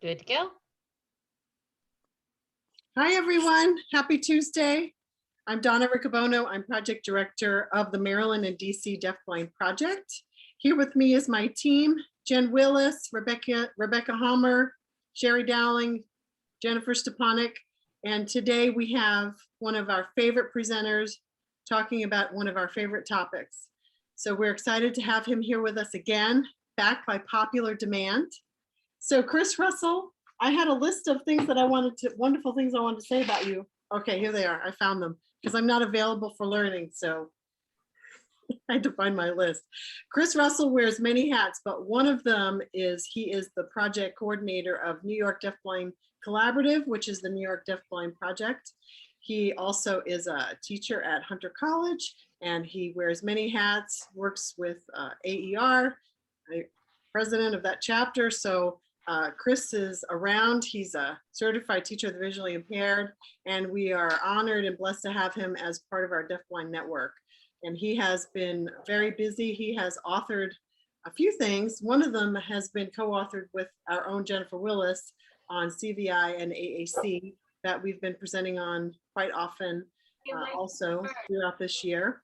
Good to go. Hi, everyone. Happy Tuesday. I'm Donna Riccobono. I'm project director of the Maryland and DC Deafblind Project. Here with me is my team, Jen Willis, Rebecca Homer, Sherry Dowling, Jennifer Stepanek. And today we have one of our favorite presenters talking about one of our favorite topics. So we're excited to have him here with us again, back by popular demand. So Chris Russell, I had a list of things that wonderful things I wanted to say about you. Okay, here they are. I found them because I'm not available for learning. So I had to find my list. Chris Russell wears many hats, but one of them is he is the project coordinator of New York Deafblind Collaborative, which is the New York Deafblind Project. He also is a teacher at Hunter College, and he wears many hats, works with AER, president of that chapter. So Chris is around. He's a certified teacher of the visually impaired, and we are honored and blessed to have him as part of our Deafblind network. And he has been very busy. He has authored a few things. One of them has been co-authored with our own Jennifer Willis on CVI and AAC that we've been presenting on quite often also throughout this year.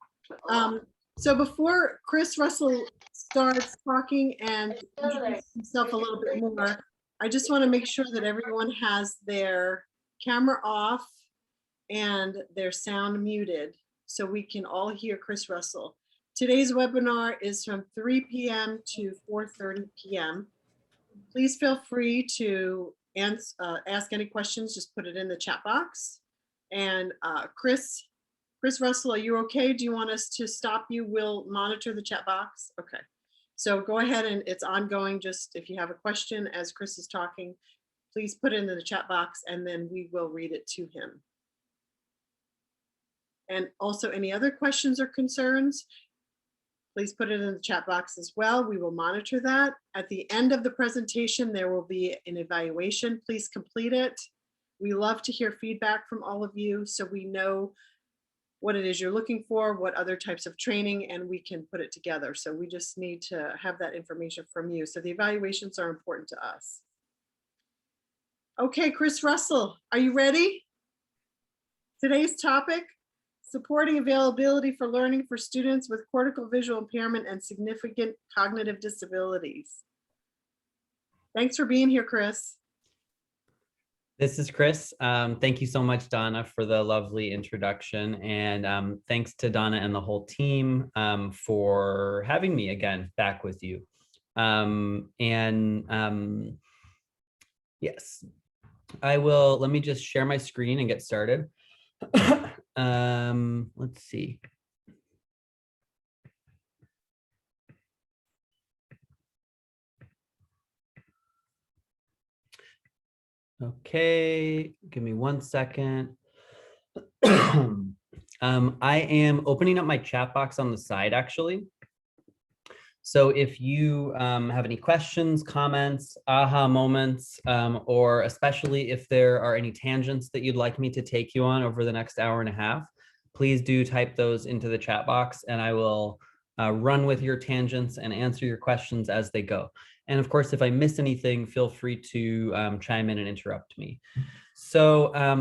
So before Chris Russell starts talking and introduces himself a little bit more, I just want to make sure that everyone has their camera off and their sound muted so we can all hear Chris Russell. Today's webinar is from 3 p.m. to 4:30 p.m. Please feel free to ask any questions, just put it in the chat box. And Chris Russell, are you okay? Do you want us to stop you? We'll monitor the chat box. Okay. So go ahead, and it's ongoing. Just if you have a question as Chris is talking, please put it in the chat box and then we will read it to him. And also any other questions or concerns, please put it in the chat box as well. We will monitor that. At the end of the presentation, there will be an evaluation. Please complete it. We love to hear feedback from all of you so we know what it is you're looking for, what other types of training, and we can put it together. So we just need to have that information from you. So the evaluations are important to us. Okay, Chris Russell, are you ready? Today's topic, supporting availability for learning for students with cortical visual impairment and significant cognitive disabilities. Thanks for being here, Chris. This is Chris. Thank you so much, Donna, for the lovely introduction. And thanks to Donna and the whole team for having me again back with you. Yes, I will. Let me just share my screen and get started. Let's see. Okay, give me 1 second. I am opening up my chat box on the side, actually. So if you have any questions, comments, aha moments, or especially if there are any tangents that you'd like me to take you on over the next hour and a half, please do type those into the chat box and I will run with your tangents and answer your questions as they go. And of course, if I miss anything, feel free to chime in and interrupt me. So I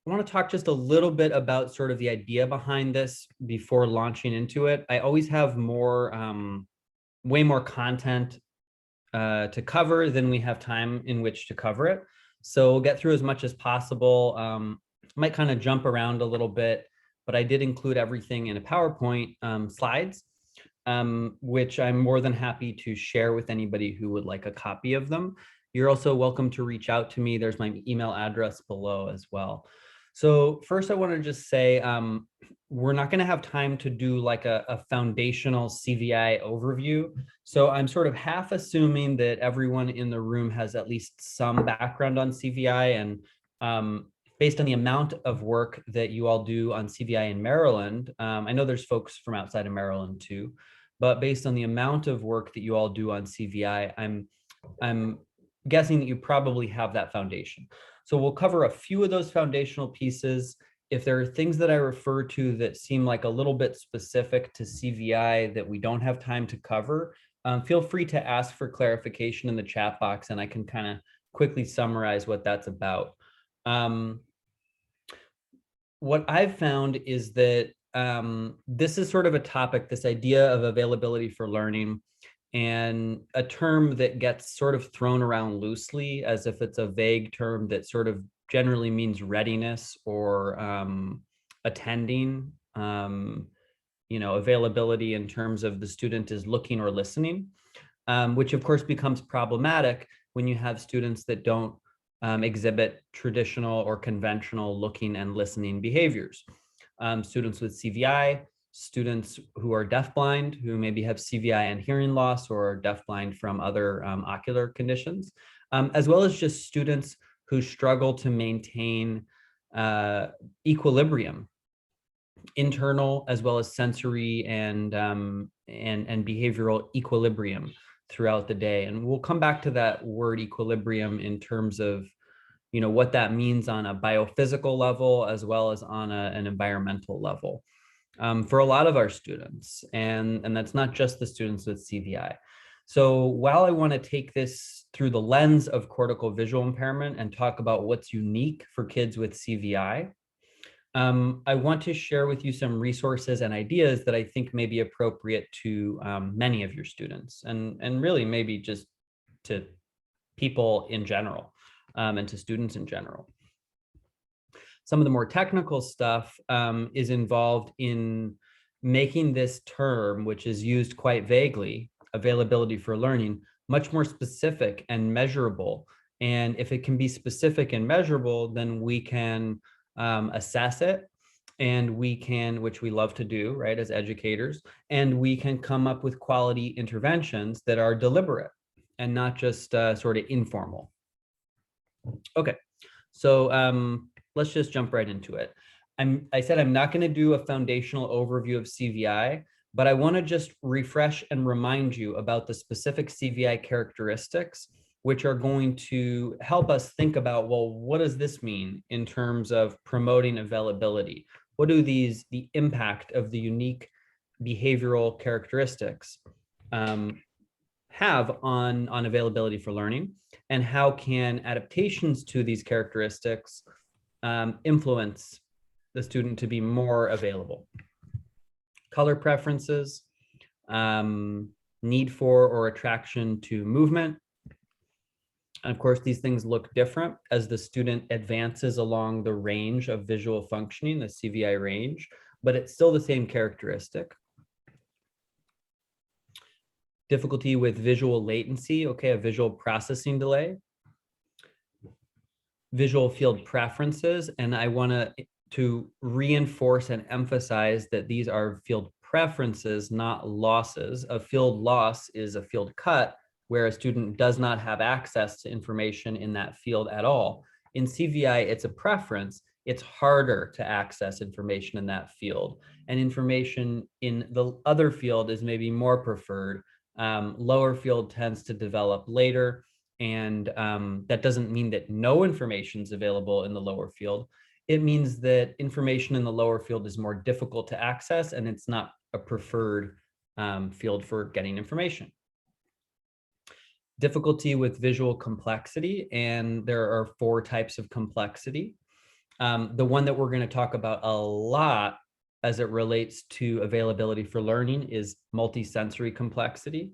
want to talk just a little bit about sort of the idea behind this before launching into it. I always have way more content to cover than we have time in which to cover it. So we'll get through as much as possible. Might kind of jump around a little bit, but I did include everything in a PowerPoint slides, which I'm more than happy to share with anybody who would like a copy of them. You're also welcome to reach out to me. There's my email address below as well. So first I want to just say, we're not going to have time to do like a foundational CVI overview. So I'm sort of half assuming that everyone in the room has at least some background on CVI, and based on the amount of work that you all do on CVI in Maryland, I know there's folks from outside of Maryland too, but based on the amount of work that you all do on CVI, I'm guessing that you probably have that foundation. So we'll cover a few of those foundational pieces. If there are things that I refer to that seem like a little bit specific to CVI that we don't have time to cover, Feel free to ask for clarification in the chat box, and I can kind of quickly summarize what that's about. What I've found is that this is sort of a topic, this idea of availability for learning, and a term that gets sort of thrown around loosely as if it's a vague term that sort of generally means readiness or attending, availability in terms of the student is looking or listening, which of course becomes problematic when you have students that don't exhibit traditional or conventional looking and listening behaviors. Students with CVI, students who are deafblind, who maybe have CVI and hearing loss or are deafblind from other ocular conditions, as well as just students who struggle to maintain equilibrium, internal as well as sensory and behavioral equilibrium throughout the day. And we'll come back to that word equilibrium in terms of what that means on a biophysical level as well as on an environmental level for a lot of our students. And that's not just the students with CVI. So while I want to take this through the lens of cortical visual impairment and talk about what's unique for kids with CVI, I want to share with you some resources and ideas that I think may be appropriate to many of your students and really maybe just to people in general and to students in general. Some of the more technical stuff is involved in making this term, which is used quite vaguely, availability for learning, much more specific and measurable. And if it can be specific and measurable, then we can assess it, and we can, which we love to do, right, as educators, and we can come up with quality interventions that are deliberate and not just sort of informal. Okay, so let's just jump right into it. I said I'm not going to do a foundational overview of CVI, but I want to just refresh and remind you about the specific CVI characteristics, which are going to help us think about, well, what does this mean in terms of promoting availability? What do the impact of the unique behavioral characteristics have on availability for learning? And how can adaptations to these characteristics influence the student to be more available? Color preferences, need for or attraction to movement. And of course, these things look different as the student advances along the range of visual functioning, the CVI range, but it's still the same characteristic. Difficulty with visual latency, okay, a visual processing delay. Visual field preferences, and I want to reinforce and emphasize that these are field preferences, not losses. A field loss is a field cut, where a student does not have access to information in that field at all. In CVI, it's a preference. It's harder to access information in that field. And information in the other field is maybe more preferred. Lower field tends to develop later. And that doesn't mean that no information is available in the lower field. It means that information in the lower field is more difficult to access, and it's not a preferred field for getting information. Difficulty with visual complexity, and there are 4 types of complexity. The one that we're going to talk about a lot as it relates to availability for learning is multisensory complexity,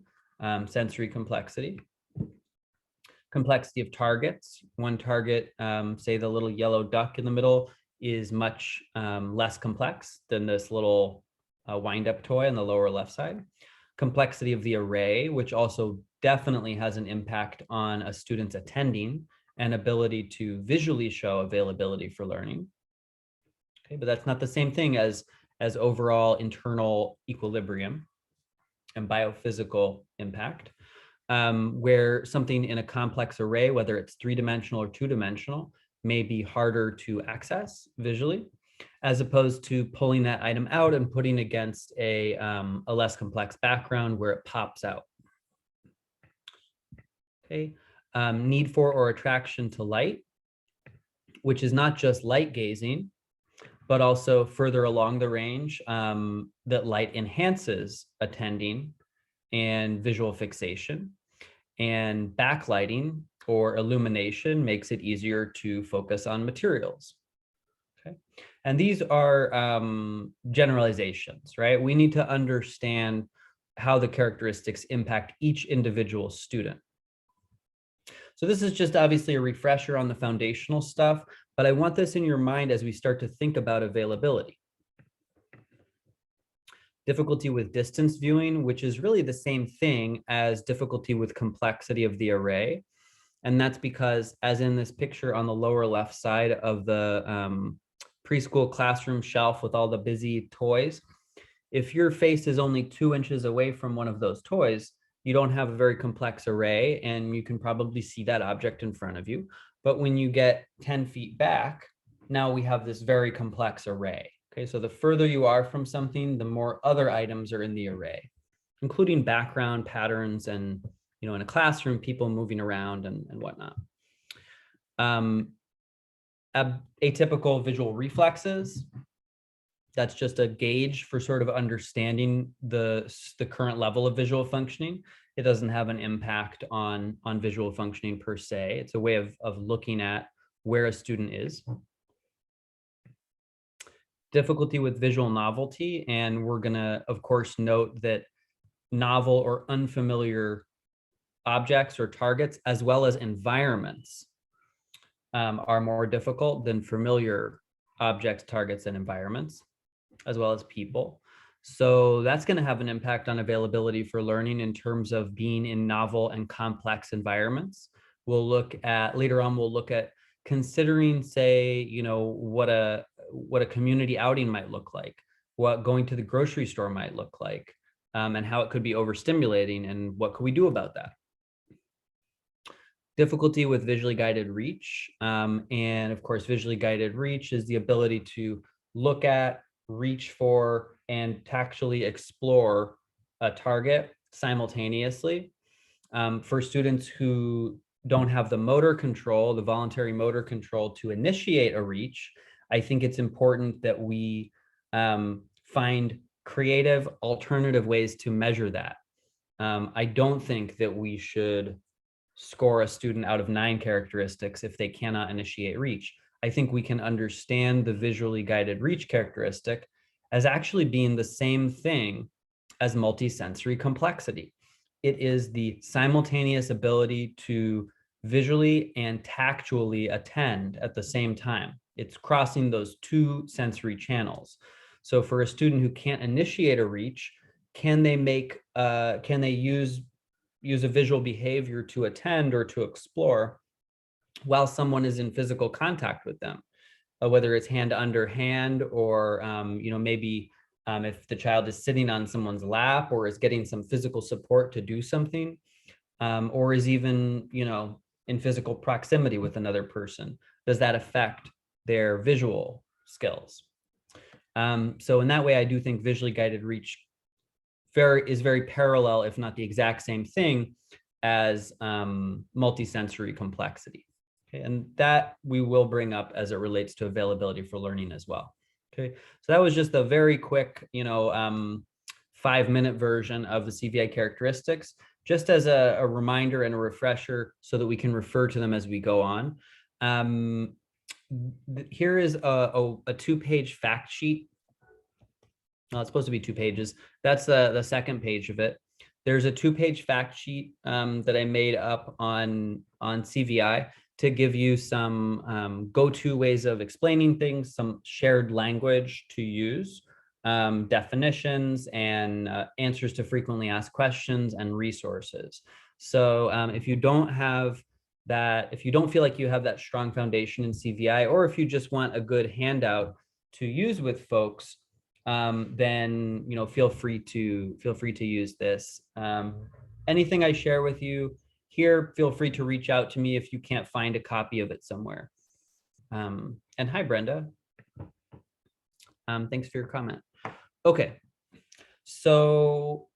sensory complexity. Complexity of targets. One target, say the little yellow duck in the middle, is much less complex than this little wind-up toy on the lower left side. Complexity of the array, which also definitely has an impact on a student's attending and ability to visually show availability for learning. Okay, but that's not the same thing as overall internal equilibrium and biophysical impact, where something in a complex array, whether it's 3-dimensional or 2-dimensional, may be harder to access visually, as opposed to pulling that item out and putting against a less complex background where it pops out. Okay, need for or attraction to light, which is not just light gazing, but also further along the range that light enhances attending and visual fixation. And backlighting or illumination makes it easier to focus on materials. Okay. And these are generalizations, right? We need to understand how the characteristics impact each individual student. So this is just obviously a refresher on the foundational stuff, but I want this in your mind as we start to think about availability. Difficulty with distance viewing, which is really the same thing as difficulty with complexity of the array. And that's because, as in this picture on the lower left side of the preschool classroom shelf with all the busy toys, if your face is only 2 inches away from one of those toys, you don't have a very complex array and you can probably see that object in front of you. But when you get 10 feet back, now we have this very complex array. Okay, so the further you are from something, the more other items are in the array, including background patterns and, you know, in a classroom, people moving around and whatnot. Atypical visual reflexes. That's just a gauge for sort of understanding the current level of visual functioning. It doesn't have an impact on visual functioning per se. It's a way of looking at where a student is. Difficulty with visual novelty, and we're gonna, of course, note that novel or unfamiliar objects or targets, as well as environments, are more difficult than familiar objects, targets, and environments, as well as people. So that's going to have an impact on availability for learning in terms of being in novel and complex environments. We'll look at, later on, we'll look at considering, say, you know, what a community outing might look like, what going to the grocery store might look like, and how it could be overstimulating, and what could we do about that. Difficulty with visually guided reach. And of course, visually guided reach is the ability to look at, reach for, and tactually explore a target simultaneously. For students who don't have the motor control, the voluntary motor control to initiate a reach, I think it's important that we find creative alternative ways to measure that. I don't think that we should score a student out of 9 characteristics if they cannot initiate reach. I think we can understand the visually guided reach characteristic as actually being the same thing as multisensory complexity. It is the simultaneous ability to visually and tactually attend at the same time. It's crossing those 2 sensory channels. So for a student who can't initiate a reach, can they use a visual behavior to attend or to explore while someone is in physical contact with them, whether it's hand under hand or, you know, maybe if the child is sitting on someone's lap or is getting some physical support to do something, or is even, you know, in physical proximity with another person. Does that affect their visual skills? So in that way, I do think visually guided reach is very parallel, if not the exact same thing as multisensory complexity. Okay, and that we will bring up as it relates to availability for learning as well. Okay, so that was just a very quick, you know, 5-minute version of the CVI characteristics, just as a reminder and a refresher so that we can refer to them as we go on. Here is a 2-page fact sheet. No, it's supposed to be 2 pages. That's the second page of it. There's a 2-page fact sheet that I made up on CVI to give you some go-to ways of explaining things, some shared language to use, definitions, and answers to frequently asked questions and resources. So if you don't have that, if you don't feel like you have that strong foundation in CVI, or if you just want a good handout to use with folks, then, you know, feel free to use this. Anything I share with you here, feel free to reach out to me if you can't find a copy of it somewhere. And hi, Brenda. Thanks for your comment. Okay, so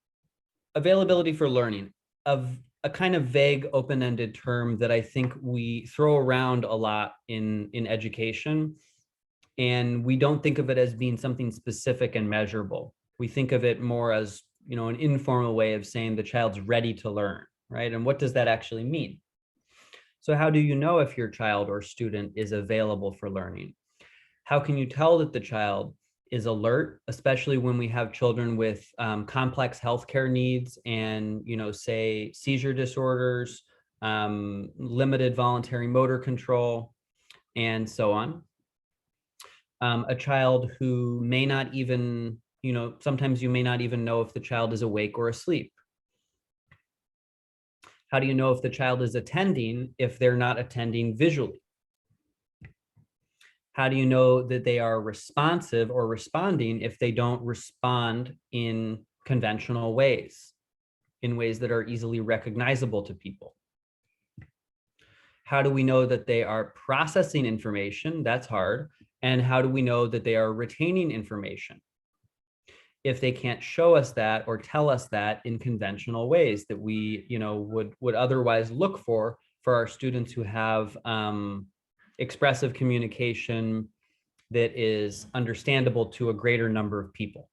availability for learning, of a kind of vague, open-ended term that I think we throw around a lot in education. And we don't think of it as being something specific and measurable. We think of it more as an informal way of saying the child's ready to learn, right? And what does that actually mean? So how do you know if your child or student is available for learning? How can you tell that the child is alert, especially when we have children with complex healthcare needs and, say seizure disorders, limited voluntary motor control, and so on. A child who may not even, sometimes you may not even know if the child is awake or asleep. How do you know if the child is attending if they're not attending visually? How do you know that they are responsive or responding if they don't respond in conventional ways, in ways that are easily recognizable to people? How do we know that they are processing information? That's hard. And how do we know that they are retaining information? If they can't show us that or tell us that in conventional ways that we, would otherwise look for our students who have expressive communication that is understandable to a greater number of people.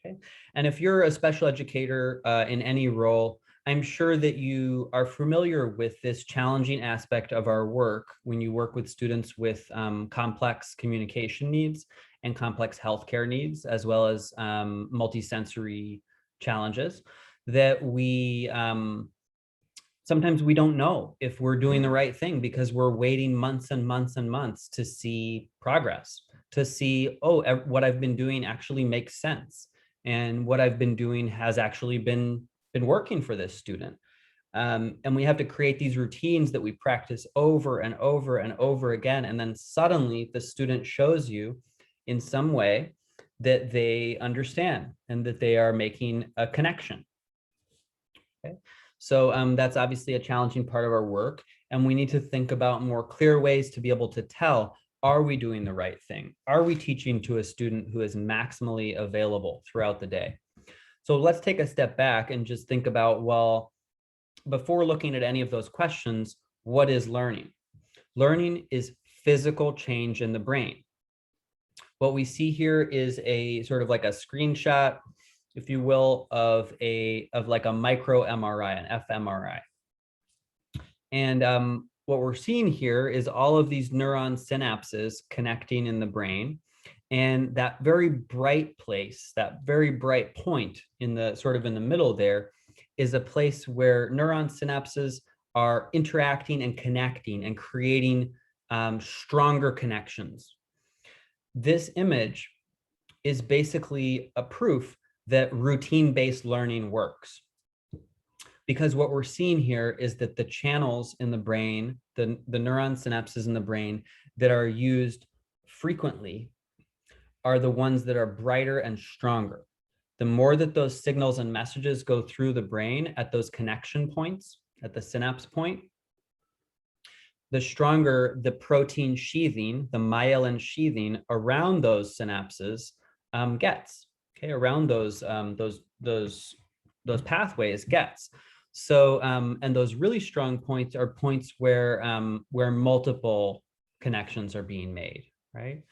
Okay. And if you're a special educator in any role, I'm sure that you are familiar with this challenging aspect of our work when you work with students with complex communication needs and complex healthcare needs, as well as multisensory challenges, that we sometimes we don't know if we're doing the right thing because we're waiting months and months and months to see progress, to see, oh, what I've been doing actually makes sense. And what I've been doing has actually been working for this student. And we have to create these routines that we practice over and over and over again. And then suddenly the student shows you in some way that they understand and that they are making a connection. Okay. So that's obviously a challenging part of our work. And we need to think about more clear ways to be able to tell, are we doing the right thing? Are we teaching to a student who is maximally available throughout the day? So let's take a step back and just think about, well, before looking at any of those questions, what is learning? Learning is physical change in the brain. What we see here is a sort of like a screenshot, if you will, of like a micro MRI, an fMRI. And what we're seeing here is all of these neuron synapses connecting in the brain. And that very bright place, that very bright point in the sort of in the middle there, is a place where neuron synapses are interacting and connecting and creating stronger connections. This image is basically a proof that routine-based learning works. Because what we're seeing here is that the channels in the brain, the neuron synapses in the brain that are used frequently are the ones that are brighter and stronger. The more that those signals and messages go through the brain at those connection points, at the synapse point, the stronger the protein sheathing, the myelin sheathing around those synapses gets. Okay, around those pathways gets. So, and those really strong points are points where multiple connections are being made, right?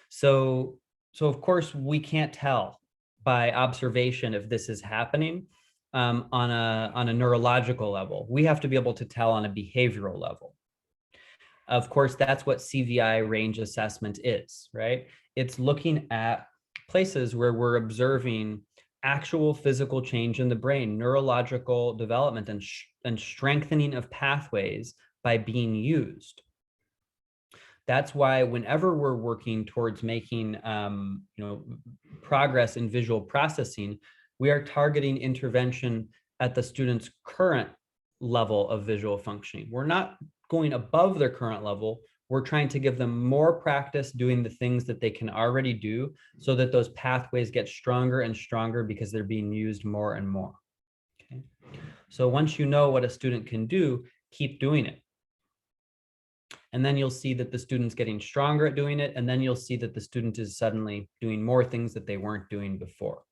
So of course we can't tell by observation if this is happening on a neurological level. We have to be able to tell on a behavioral level. Of course, that's what CVI range assessment is, right? It's looking at places where we're observing actual physical change in the brain, neurological development, and strengthening of pathways by being used. That's why whenever we're working towards making progress in visual processing, we are targeting intervention at the student's current level of visual functioning. We're not going above their current level. We're trying to give them more practice doing the things that they can already do so that those pathways get stronger and stronger because they're being used more and more. Okay. So once you know what a student can do, keep doing it. And then you'll see that the student's getting stronger at doing it. And then you'll see that the student is suddenly doing more things that they weren't doing before.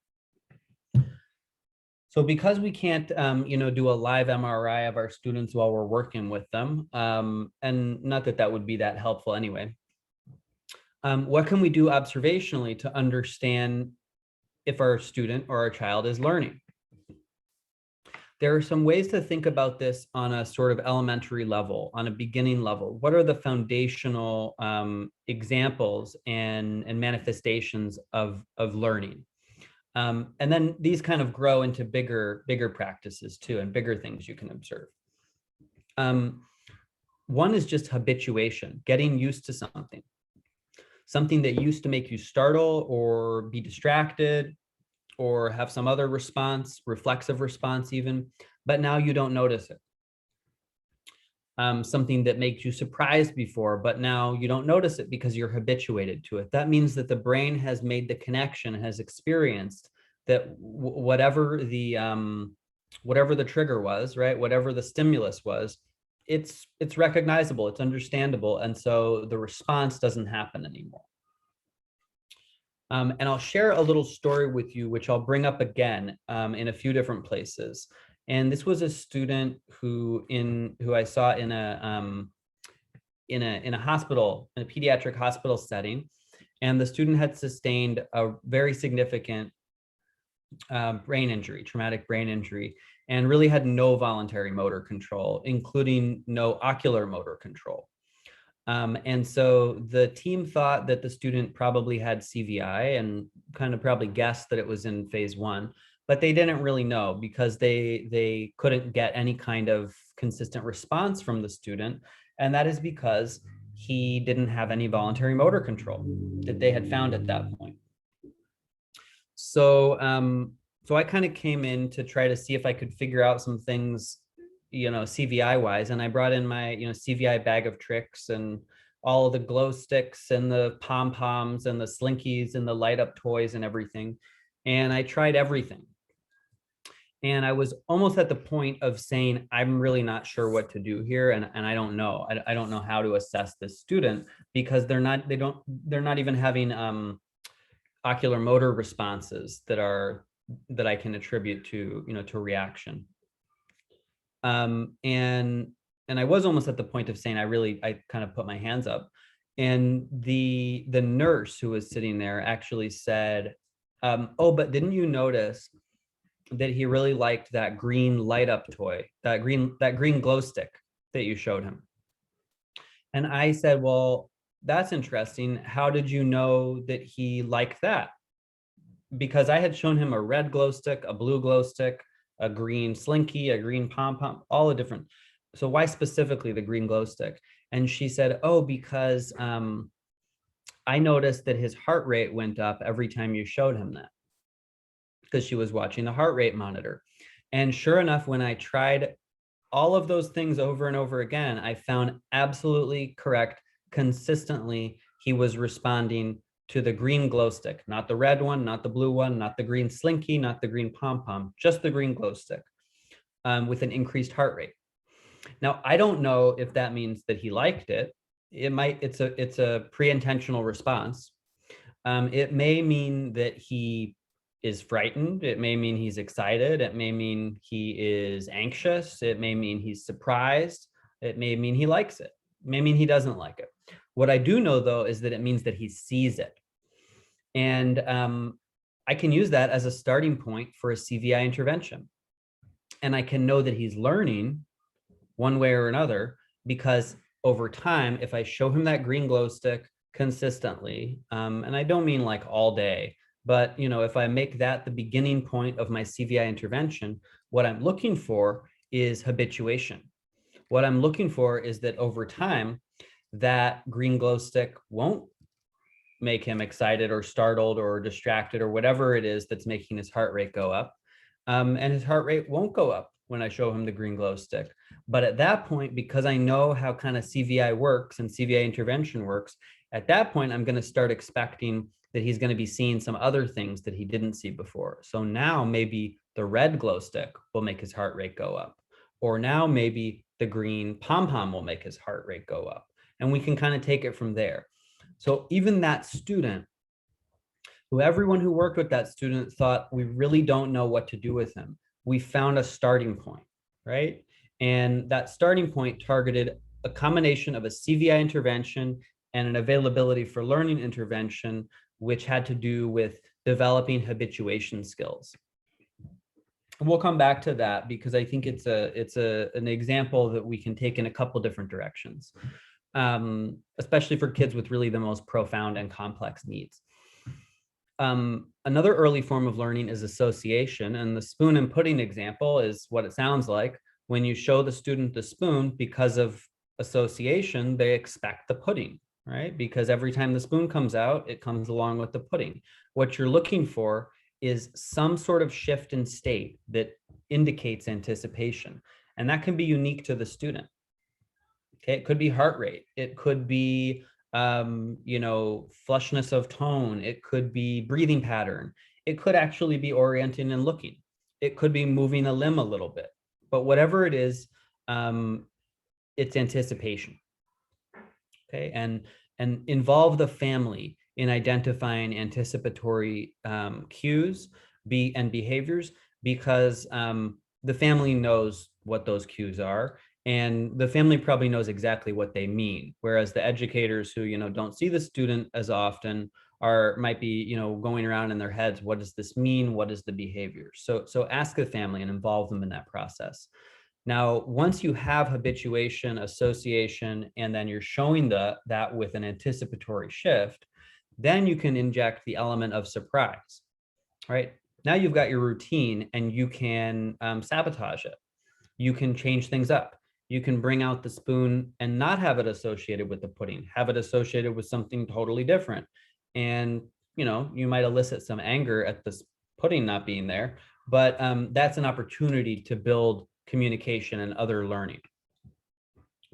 So because we can't, do a live MRI of our students while we're working with them, and not that that would be that helpful anyway, what can we do observationally to understand if our student or our child is learning. There are some ways to think about this on a sort of elementary level, on a beginning level. What are the foundational examples and manifestations of learning? And then these kind of grow into bigger practices too, and bigger things you can observe. One is just habituation, getting used to something that used to make you startle or be distracted or have some other response, reflexive response even, but now you don't notice it. Something that makes you surprised before, but now you don't notice it because you're habituated to it. That means that the brain has made the connection, has experienced that whatever the trigger was, right? Whatever the stimulus was, it's recognizable, it's understandable, and so the response doesn't happen anymore. And I'll share a little story with you, which I'll bring up again in a few different places. And this was a student who I saw in a hospital, in a pediatric hospital setting, and the student had sustained a very significant brain injury, traumatic brain injury, and really had no voluntary motor control, including no ocular motor control. And so the team thought that the student probably had CVI and kind of probably guessed that it was in phase 1, but they didn't really know because they couldn't get any kind of consistent response from the student. And that is because he didn't have any voluntary motor control that they had found at that point. So, so I kind of came in to try to see if I could figure out some things, CVI wise. And I brought in my, CVI bag of tricks and all of the glow sticks and the pom-poms and the slinkies and the light up toys and everything. And I tried everything. And I was almost at the point of saying, I'm really not sure what to do here. And I don't know. I don't know how to assess this student because they're not even having ocular motor responses that I can attribute to, to reaction. And I was almost at the point of saying, I kind of put my hands up, and the nurse who was sitting there actually said, oh, but didn't you notice that he really liked that green light up toy, that green glow stick that you showed him? And I said, well, that's interesting. How did you know that he liked that? Because I had shown him a red glow stick, a blue glow stick, a green slinky, a green pom-pom, all the different. So why specifically the green glow stick? And she said, oh, because I noticed that his heart rate went up every time you showed him that, because she was watching the heart rate monitor. And sure enough, when I tried all of those things over and over again, I found absolutely correct, consistently, he was responding to the green glow stick, not the red one, not the blue one, not the green slinky, not the green pom-pom, just the green glow stick with an increased heart rate. Now, I don't know if that means that he liked it. It's a pre-intentional response. It may mean that he is frightened. It may mean he's excited. It may mean he is anxious. It may mean he's surprised. It may mean he likes it. It may mean he doesn't like it. What I do know, though, is that it means that he sees it. And I can use that as a starting point for a CVI intervention. And I can know that he's learning one way or another, because over time, if I show him that green glow stick consistently, and I don't mean like all day, but if I make that the beginning point of my CVI intervention, what I'm looking for is habituation. What I'm looking for is that over time, that green glow stick won't make him excited or startled or distracted or whatever it is that's making his heart rate go up. And his heart rate won't go up when I show him the green glow stick. But at that point, because I know how kind of CVI works and CVI intervention works, at that point, I'm going to start expecting that he's going to be seeing some other things that he didn't see before. So now maybe the red glow stick will make his heart rate go up. Or now maybe the green pom-pom will make his heart rate go up. And we can kind of take it from there. So even that student, everyone who worked with that student thought, we really don't know what to do with him. We found a starting point, right? And that starting point targeted a combination of a CVI intervention and an availability for learning intervention, which had to do with developing habituation skills. And we'll come back to that because I think it's an example that we can take in a couple different directions, especially for kids with really the most profound and complex needs. Another early form of learning is association, and the spoon and pudding example is what it sounds like. When you show the student the spoon, because of association, they expect the pudding, right? Because every time the spoon comes out, it comes along with the pudding. What you're looking for is some sort of shift in state that indicates anticipation, and that can be unique to the student. Okay, it could be heart rate, it could be flushness of tone, it could be breathing pattern, it could actually be orienting and looking, it could be moving a limb a little bit, but whatever it is, it's anticipation. Okay, and involve the family in identifying anticipatory cues and behaviors, because the family knows what those cues are, and the family probably knows exactly what they mean, whereas the educators who don't see the student as often might be going around in their heads, what does this mean, what is the behavior? So ask the family and involve them in that process. Now, once you have habituation, association, and then you're showing that with an anticipatory shift, then you can inject the element of surprise, right? Now you've got your routine and you can sabotage it. You can change things up. You can bring out the spoon and not have it associated with the pudding, have it associated with something totally different. And, you might elicit some anger at this pudding not being there, but that's an opportunity to build communication and other learning.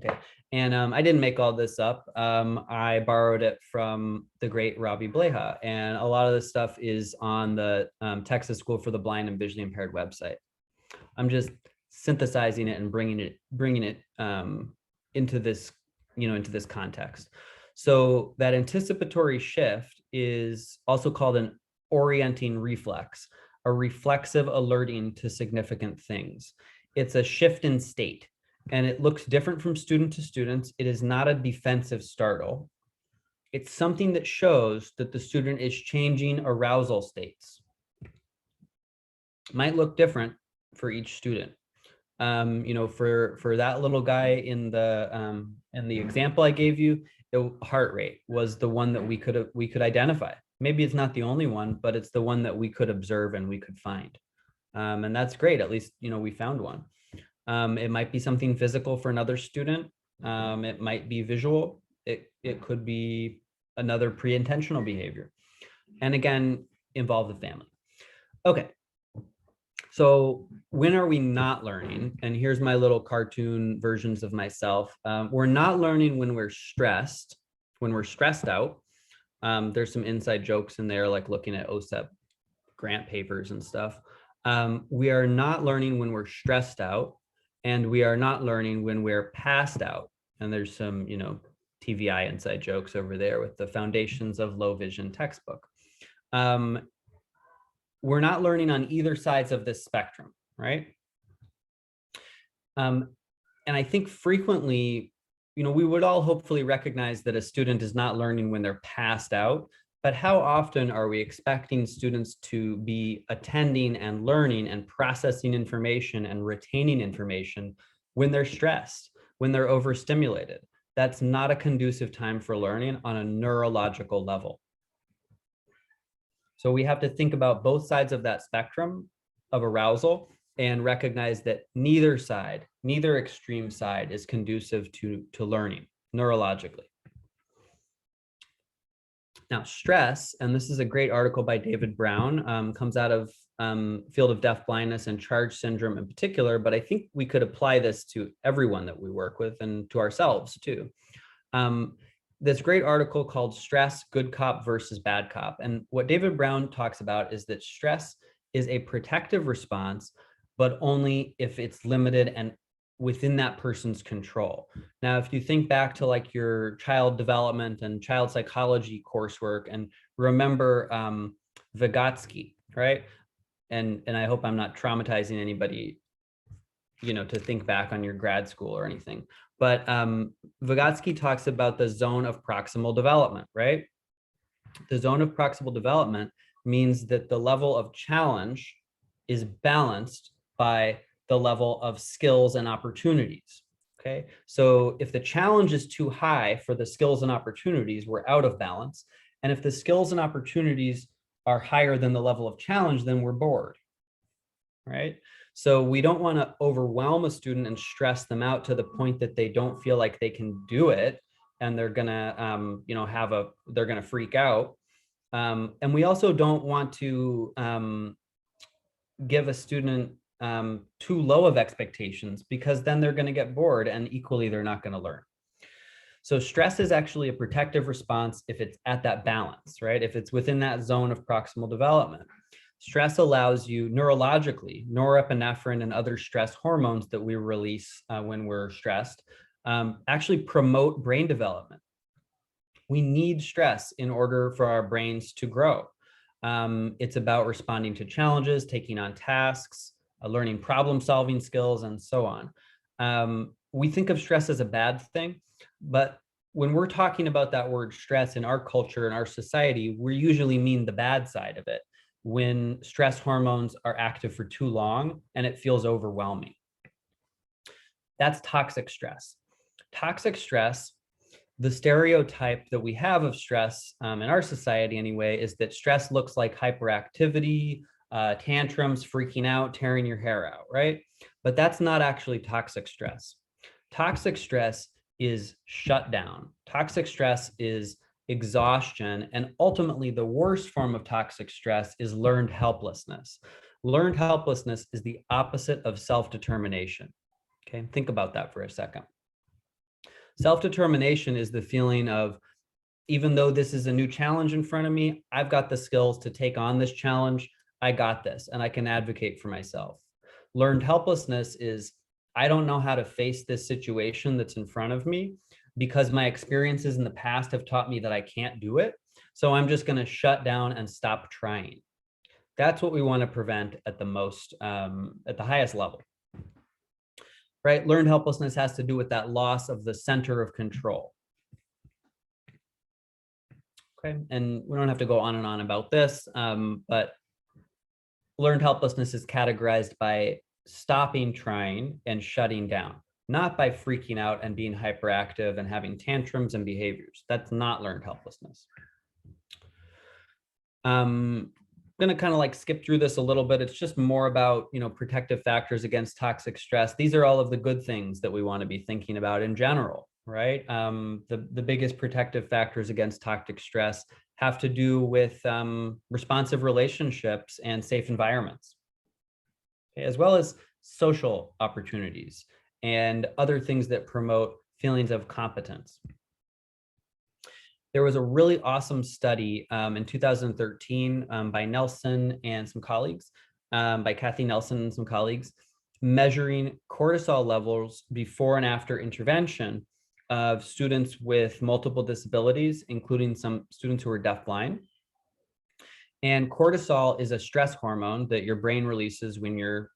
Okay. And I didn't make all this up. I borrowed it from the great Robbie Bleha, and a lot of this stuff is on the Texas School for the Blind and Visually Impaired website. I'm just synthesizing it and bringing it into this, into this context. So that anticipatory shift is also called an orienting reflex, a reflexive alerting to significant things. It's a shift in state, and it looks different from student to student. It is not a defensive startle. It's something that shows that the student is changing arousal states. Might look different for each student. For that little guy in the example I gave you, heart rate was the one that we could identify. Maybe it's not the only one, but it's the one that we could observe and we could find. And that's great. At least, we found one. It might be something physical for another student. It might be visual. It could be another pre-intentional behavior. And again, involve the family. Okay. So when are we not learning? And here's my little cartoon versions of myself. We're not learning when we're stressed, when we're stressed out. There's some inside jokes in there, like looking at OSEP grant papers and stuff. We are not learning when we're stressed out, and we are not learning when we're passed out. And there's some, TVI inside jokes over there with the Foundations of Low Vision textbook. We're not learning on either sides of this spectrum, right? And I think frequently, we would all hopefully recognize that a student is not learning when they're passed out, but how often are we expecting students to be attending and learning and processing information and retaining information when they're stressed, when they're overstimulated? That's not a conducive time for learning on a neurological level. So we have to think about both sides of that spectrum of arousal and recognize that neither extreme side is conducive to learning neurologically. Now, stress, and this is a great article by David Brown, comes out of field of deafblindness and charge syndrome in particular, but I think we could apply this to everyone that we work with and to ourselves too. This great article called Stress, Good Cop versus Bad Cop. And what David Brown talks about is that stress is a protective response, but only if it's limited and within that person's control. Now, if you think back to like your child development and child psychology coursework, and remember Vygotsky, right? And I hope I'm not traumatizing anybody, to think back on your grad school or anything. But Vygotsky talks about the zone of proximal development, right? The zone of proximal development means that the level of challenge is balanced by the level of skills and opportunities. Okay, so if the challenge is too high for the skills and opportunities, we're out of balance. And if the skills and opportunities are higher than the level of challenge, then we're bored, right? So we don't want to overwhelm a student and stress them out to the point that they don't feel like they can do it, and they're gonna, they're gonna freak out. And we also don't want to give a student too low of expectations, because then they're going to get bored and equally they're not going to learn. So stress is actually a protective response if it's at that balance, right? If it's within that zone of proximal development. Stress allows you neurologically, norepinephrine and other stress hormones that we release when we're stressed, actually promote brain development. We need stress in order for our brains to grow. It's about responding to challenges, taking on tasks, learning problem-solving skills, and so on. We think of stress as a bad thing, but when we're talking about that word stress in our culture and our society, we usually mean the bad side of it, when stress hormones are active for too long and it feels overwhelming. That's toxic stress. Toxic stress, the stereotype that we have of stress in our society anyway, is that stress looks like hyperactivity, tantrums, freaking out, tearing your hair out, right? But that's not actually toxic stress. Toxic stress is shutdown. Toxic stress is exhaustion. And ultimately, the worst form of toxic stress is learned helplessness. Learned helplessness is the opposite of self-determination. Okay, think about that for a second. Self-determination is the feeling of, even though this is a new challenge in front of me, I've got the skills to take on this challenge. I got this, and I can advocate for myself. Learned helplessness is, I don't know how to face this situation that's in front of me because my experiences in the past have taught me that I can't do it. So I'm just going to shut down and stop trying. That's what we want to prevent at the highest level. Right? Learned helplessness has to do with that loss of the center of control. Okay, and we don't have to go on and on about this, but learned helplessness is categorized by stopping trying and shutting down, not by freaking out and being hyperactive and having tantrums and behaviors. That's not learned helplessness. I'm going to kind of like skip through this a little bit. It's just more about, protective factors against toxic stress. These are all of the good things that we want to be thinking about in general, right? The biggest protective factors against toxic stress have to do with responsive relationships and safe environments, okay, as well as social opportunities and other things that promote feelings of competence. There was a really awesome study in 2013 by Nelson and some colleagues, by Kathy Nelson and some colleagues, measuring cortisol levels before and after intervention of students with multiple disabilities, including some students who are deafblind. And cortisol is a stress hormone that your brain releases when you're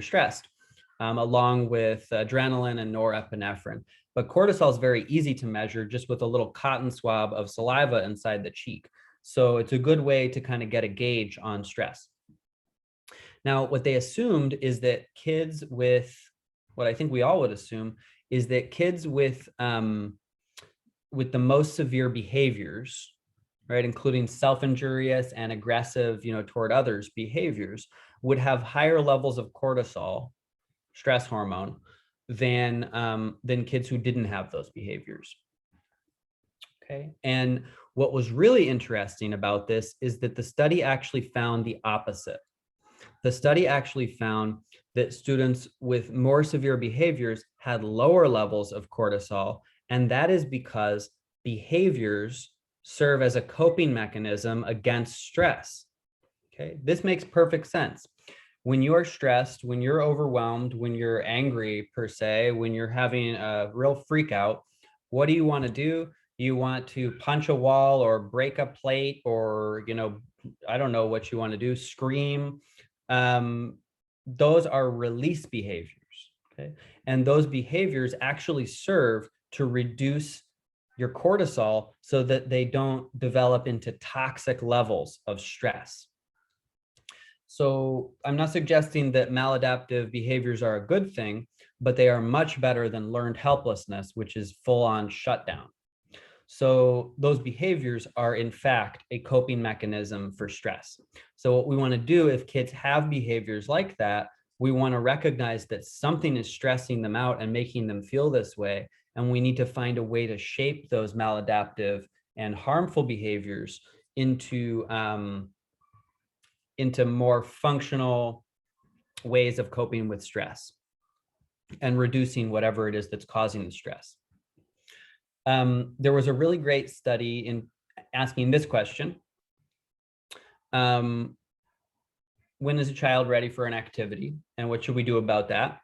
stressed, along with adrenaline and norepinephrine. But cortisol is very easy to measure just with a little cotton swab of saliva inside the cheek. So it's a good way to kind of get a gauge on stress. Now, what they assumed is that kids with, what I think we all would assume, is that kids with the most severe behaviors, right, including self-injurious and aggressive, toward others behaviors, would have higher levels of cortisol, stress hormone, than kids who didn't have those behaviors. Okay, and what was really interesting about this is that the study actually found the opposite. The study actually found that students with more severe behaviors had lower levels of cortisol, and that is because behaviors serve as a coping mechanism against stress. Okay, this makes perfect sense. When you are stressed, when you're overwhelmed, when you're angry per se, when you're having a real freak out, what do you want to do? You want to punch a wall or break a plate or, I don't know what you want to do, scream. Those are release behaviors, okay? And those behaviors actually serve to reduce your cortisol so that they don't develop into toxic levels of stress. So I'm not suggesting that maladaptive behaviors are a good thing, but they are much better than learned helplessness, which is full on shutdown. So those behaviors are in fact a coping mechanism for stress. So what we want to do if kids have behaviors like that, we want to recognize that something is stressing them out and making them feel this way. And we need to find a way to shape those maladaptive and harmful behaviors into more functional ways of coping with stress and reducing whatever it is that's causing the stress. There was a really great study in asking this question. When is a child ready for an activity and what should we do about that?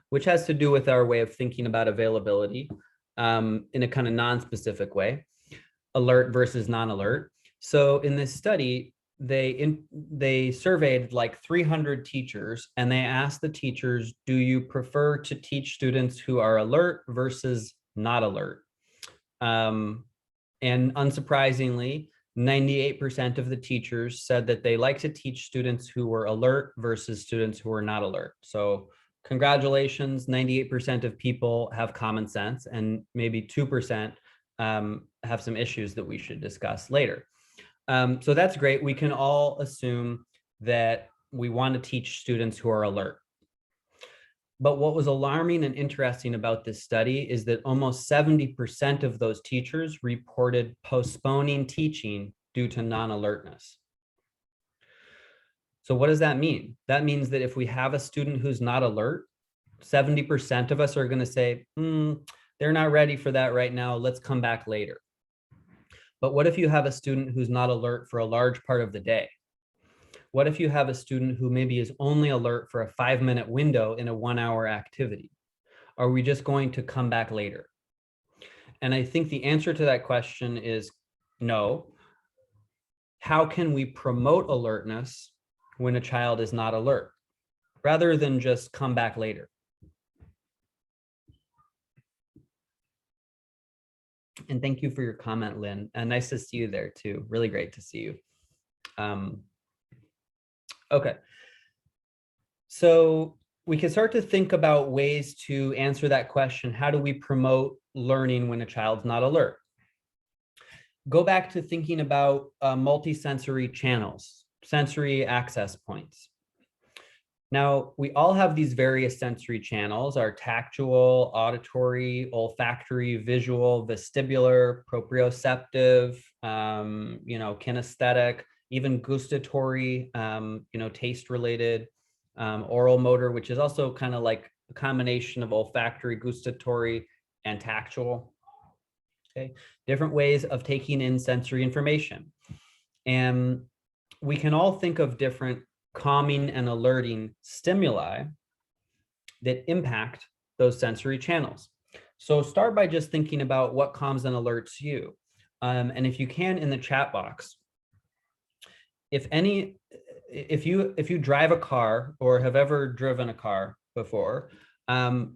Which has to do with our way of thinking about availability in a kind of non-specific way, alert versus non-alert. So in this study, they surveyed like 300 teachers and they asked the teachers, do you prefer to teach students who are alert versus not alert? And unsurprisingly, 98% of the teachers said that they like to teach students who were alert versus students who were not alert. So congratulations, 98% of people have common sense and maybe 2% have some issues that we should discuss later. So that's great. We can all assume that we want to teach students who are alert. But what was alarming and interesting about this study is that almost 70% of those teachers reported postponing teaching due to non-alertness. So what does that mean? That means that if we have a student who's not alert, 70% of us are going to say, they're not ready for that right now. Let's come back later. But what if you have a student who's not alert for a large part of the day? What if you have a student who maybe is only alert for a 5-minute window in a 1-hour activity? Are we just going to come back later? And I think the answer to that question is no. How can we promote alertness when a child is not alert, rather than just come back later? And thank you for your comment, Lynn. And nice to see you there too. Really great to see you. Okay. So we can start to think about ways to answer that question. How do we promote learning when a child's not alert? Go back to thinking about multisensory channels, sensory access points. Now, we all have these various sensory channels, our tactual, auditory, olfactory, visual, vestibular, proprioceptive, kinesthetic, even gustatory, taste related, oral motor, which is also kind of like a combination of olfactory, gustatory, and tactual. Okay, different ways of taking in sensory information. And we can all think of different calming and alerting stimuli that impact those sensory channels. So start by just thinking about what calms and alerts you. And if you can, in the chat box, if you drive a car or have ever driven a car before,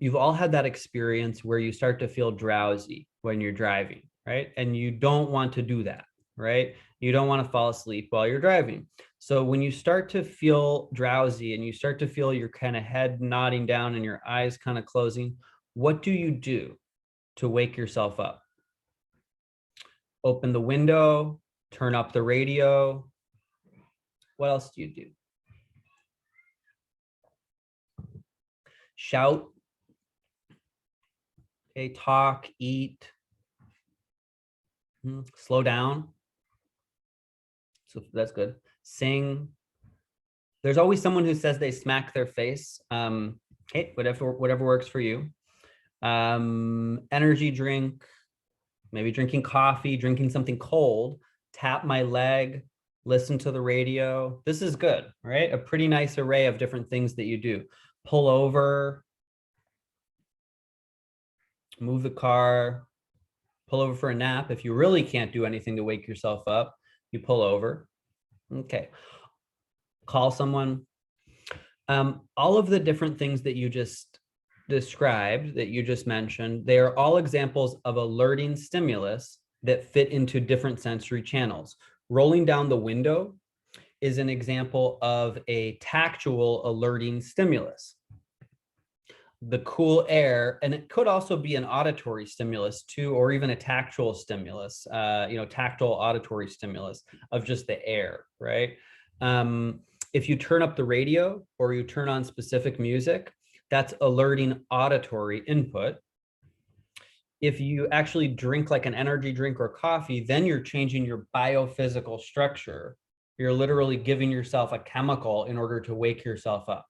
you've all had that experience where you start to feel drowsy when you're driving, right? And you don't want to do that, right? You don't want to fall asleep while you're driving. So when you start to feel drowsy and you start to feel your kind of head nodding down and your eyes kind of closing, what do you do to wake yourself up? Open the window, turn up the radio. What else do you do? Shout. Okay, talk, eat. Slow down. So that's good. Sing. There's always someone who says they smack their face. Hey, whatever works for you. Energy drink, maybe drinking coffee, drinking something cold, tap my leg, listen to the radio. This is good, right? A pretty nice array of different things that you do. Pull over, move the car, pull over for a nap. If you really can't do anything to wake yourself up, you pull over. Okay. Call someone. All of the different things that you just described that you just mentioned, they are all examples of alerting stimulus that fit into different sensory channels. Rolling down the window is an example of a tactual alerting stimulus. The cool air, and it could also be an auditory stimulus too, or even a tactile stimulus, tactile auditory stimulus of just the air, right? If you turn up the radio or you turn on specific music, that's alerting auditory input. If you actually drink like an energy drink or coffee, then you're changing your biophysical structure. You're literally giving yourself a chemical in order to wake yourself up.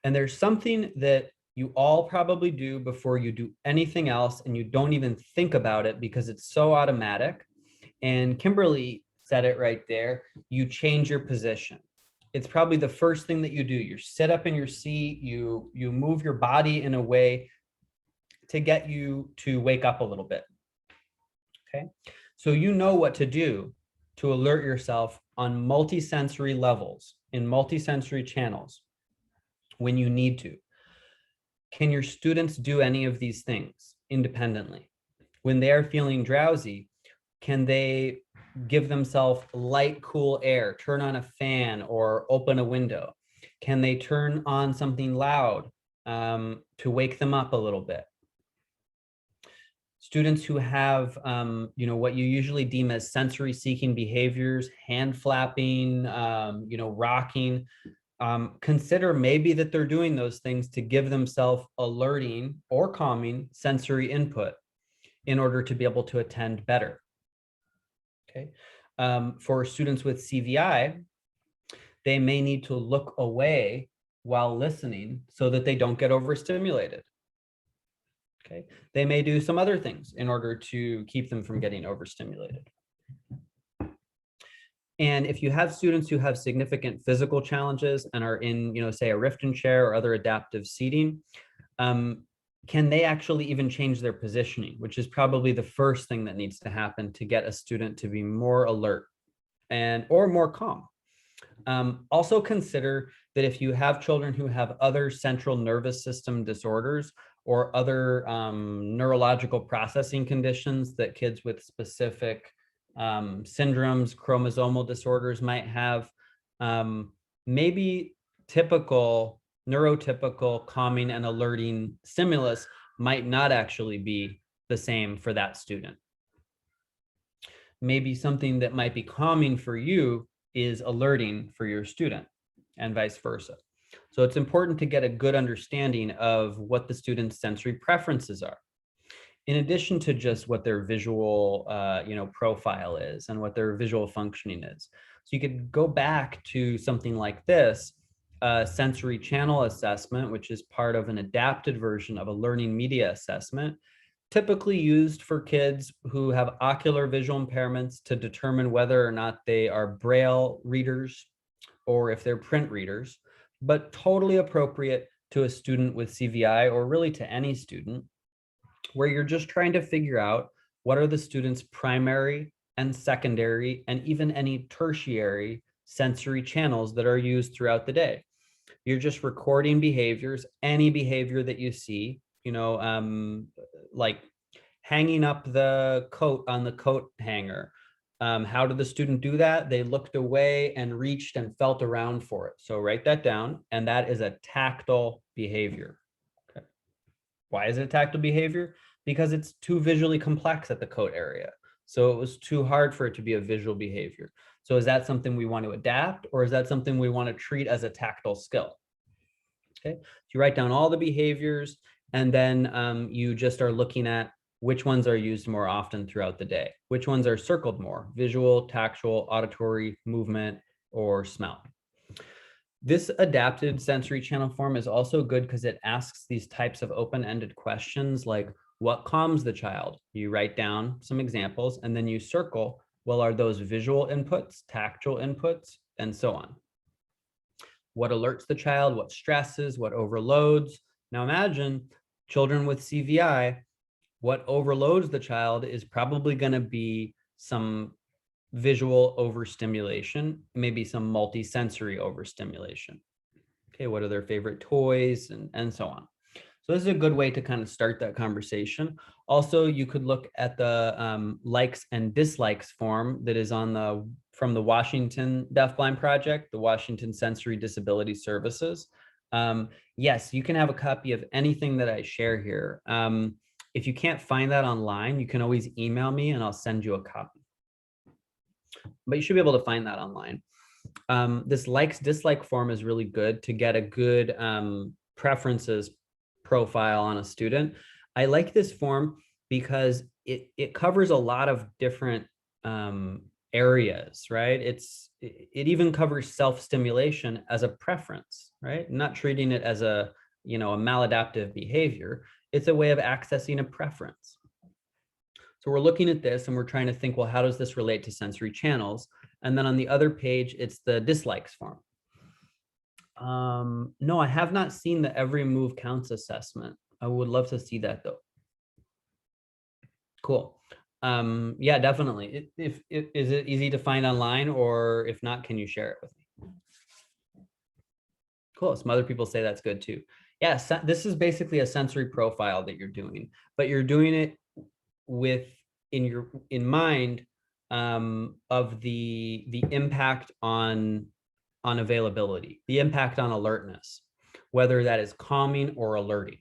And there's something that you all probably do before you do anything else, and you don't even think about it because it's so automatic. And Kimberly said it right there. You change your position. It's probably the first thing that you do. You sit up in your seat, you move your body in a way to get you to wake up a little bit. Okay, so you know what to do to alert yourself on multisensory levels, in multisensory channels, when you need to. Can your students do any of these things independently? When they are feeling drowsy, can they give themselves light, cool air, turn on a fan or open a window? Can they turn on something loud to wake them up a little bit? Students who have, what you usually deem as sensory seeking behaviors, hand flapping, rocking, consider maybe that they're doing those things to give themselves alerting or calming sensory input in order to be able to attend better. Okay. For students with CVI, they may need to look away while listening so that they don't get overstimulated. Okay. They may do some other things in order to keep them from getting overstimulated. And if you have students who have significant physical challenges and are in, say a Riften chair or other adaptive seating, can they actually even change their positioning, which is probably the first thing that needs to happen to get a student to be more alert or more calm. Also consider that if you have children who have other central nervous system disorders or other neurological processing conditions that kids with specific syndromes, chromosomal disorders might have, maybe neurotypical calming and alerting stimulus might not actually be the same for that student. Maybe something that might be calming for you is alerting for your student, and vice versa. So it's important to get a good understanding of what the student's sensory preferences are, in addition to just what their visual profile is and what their visual functioning is. So you could go back to something like this, sensory channel assessment, which is part of an adapted version of a learning media assessment, typically used for kids who have ocular visual impairments to determine whether or not they are Braille readers or if they're print readers, but totally appropriate to a student with CVI, or really to any student, where you're just trying to figure out what are the student's primary and secondary and even any tertiary sensory channels that are used throughout the day. You're just recording behaviors, any behavior that you see, like hanging up the coat on the coat hanger. How did the student do that? They looked away and reached and felt around for it. So write that down, and that is a tactile behavior. Okay. Why is it a tactile behavior? Because it's too visually complex at the coat area. So it was too hard for it to be a visual behavior. So is that something we want to adapt, or is that something we want to treat as a tactile skill? Okay, so you write down all the behaviors, and then you just are looking at which ones are used more often throughout the day, which ones are circled more: visual, tactual, auditory, movement, or smell. This adapted sensory channel form is also good because it asks these types of open-ended questions like, what calms the child? You write down some examples, and then you circle, well, are those visual inputs, tactile inputs, and so on. What alerts the child, what stresses, what overloads. Now imagine children with CVI, what overloads the child is probably going to be some visual overstimulation, maybe some multisensory overstimulation. Okay, what are their favorite toys, and so on. So this is a good way to kind of start that conversation. Also, you could look at the likes and dislikes form that is on from the Washington Deafblind Project, the Washington Sensory Disability Services. Yes, you can have a copy of anything that I share here. If you can't find that online, you can always email me and I'll send you a copy. But you should be able to find that online. This likes dislike form is really good to get a good preferences profile on a student. I like this form because it covers a lot of different areas, right? It even covers self-stimulation as a preference, right? Not treating it as a maladaptive behavior. It's a way of accessing a preference. So we're looking at this and we're trying to think, well, how does this relate to sensory channels? And then on the other page, it's the dislikes form. No, I have not seen the Every Move Counts assessment. I would love to see that though. Cool. Yeah, definitely. Is it easy to find online, or if not, can you share it with me? Cool. Some other people say that's good too. Yes, this is basically a sensory profile that you're doing, but you're doing it with in mind of the impact on availability, the impact on alertness, whether that is calming or alerting.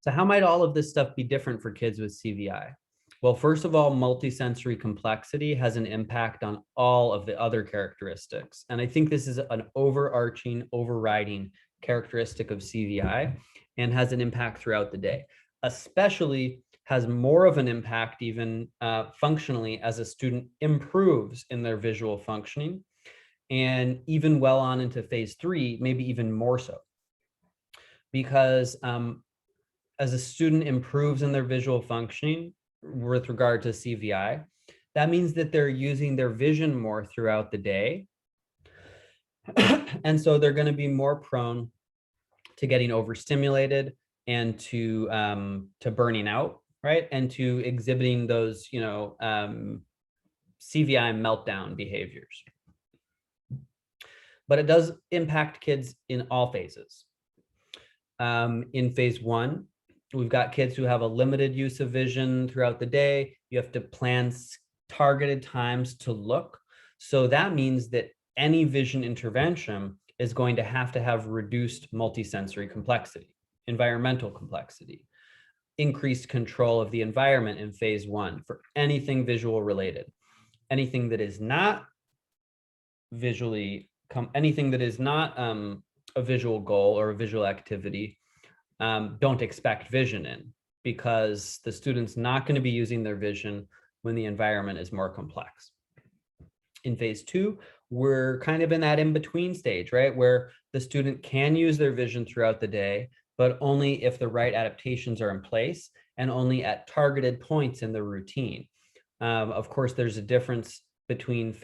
So how might all of this stuff be different for kids with CVI? Well, first of all, multisensory complexity has an impact on all of the other characteristics. And I think this is an overarching, overriding characteristic of CVI and has an impact throughout the day, especially has more of an impact even functionally as a student improves in their visual functioning, and even well on into phase 3, maybe even more so. Because as a student improves in their visual functioning with regard to CVI, that means that they're using their vision more throughout the day. And so they're going to be more prone to getting overstimulated and to burning out, right? And to exhibiting those, CVI meltdown behaviors. But it does impact kids in all phases. In phase 1, we've got kids who have a limited use of vision throughout the day. You have to plan targeted times to look. So that means that any vision intervention is going to have reduced multisensory complexity, environmental complexity, increased control of the environment in phase 1 for anything visual related. Anything that is not anything that is not a visual goal or a visual activity, don't expect vision in, because the student's not going to be using their vision when the environment is more complex. In phase 2, we're kind of in that in-between stage, right? Where the student can use their vision throughout the day, but only if the right adaptations are in place and only at targeted points in the routine. Of course, there's a difference between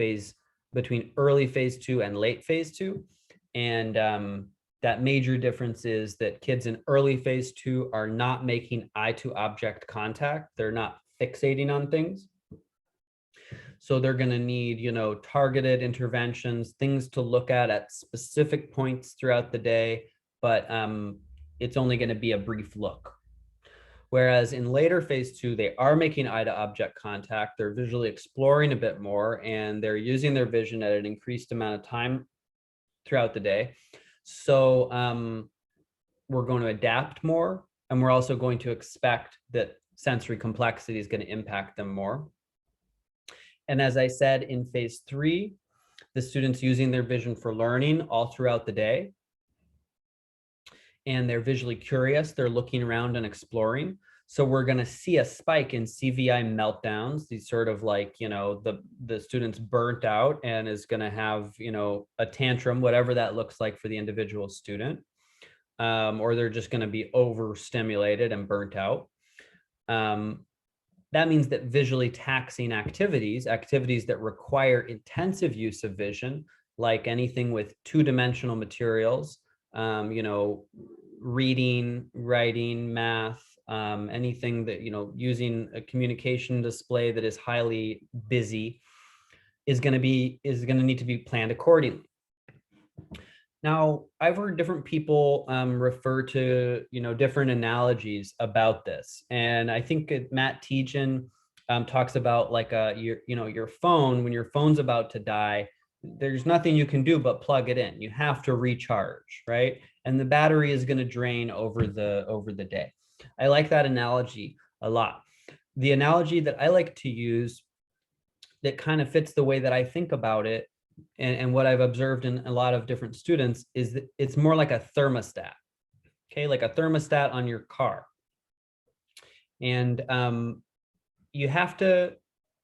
early phase 2 and late phase 2. And that major difference is that kids in early phase 2 are not making eye-to-object contact. They're not fixating on things. So they're going to need, targeted interventions, things to look at specific points throughout the day, but it's only going to be a brief look. Whereas in later phase 2, they are making eye-to-object contact. They're visually exploring a bit more, and they're using their vision at an increased amount of time throughout the day. So we're going to adapt more, and we're also going to expect that sensory complexity is going to impact them more. And as I said, in phase 3, the students using their vision for learning all throughout the day. And they're visually curious. They're looking around and exploring. So we're going to see a spike in CVI meltdowns, these sort of like, the student's burnt out and is going to have, a tantrum, whatever that looks like for the individual student. Or they're just going to be overstimulated and burnt out. That means that visually taxing activities that require intensive use of vision, like anything with two-dimensional materials, reading, writing, math, anything that, using a communication display that is highly busy is going to need to be planned accordingly. Now, I've heard different people refer to, different analogies about this. And I think Matt Tejan talks about like your phone, when your phone's about to die, there's nothing you can do but plug it in. You have to recharge, right? And the battery is going to drain over the day. I like that analogy a lot. The analogy that I like to use that kind of fits the way that I think about it, and what I've observed in a lot of different students, is that it's more like a thermostat, okay, like a thermostat on your car. And you have to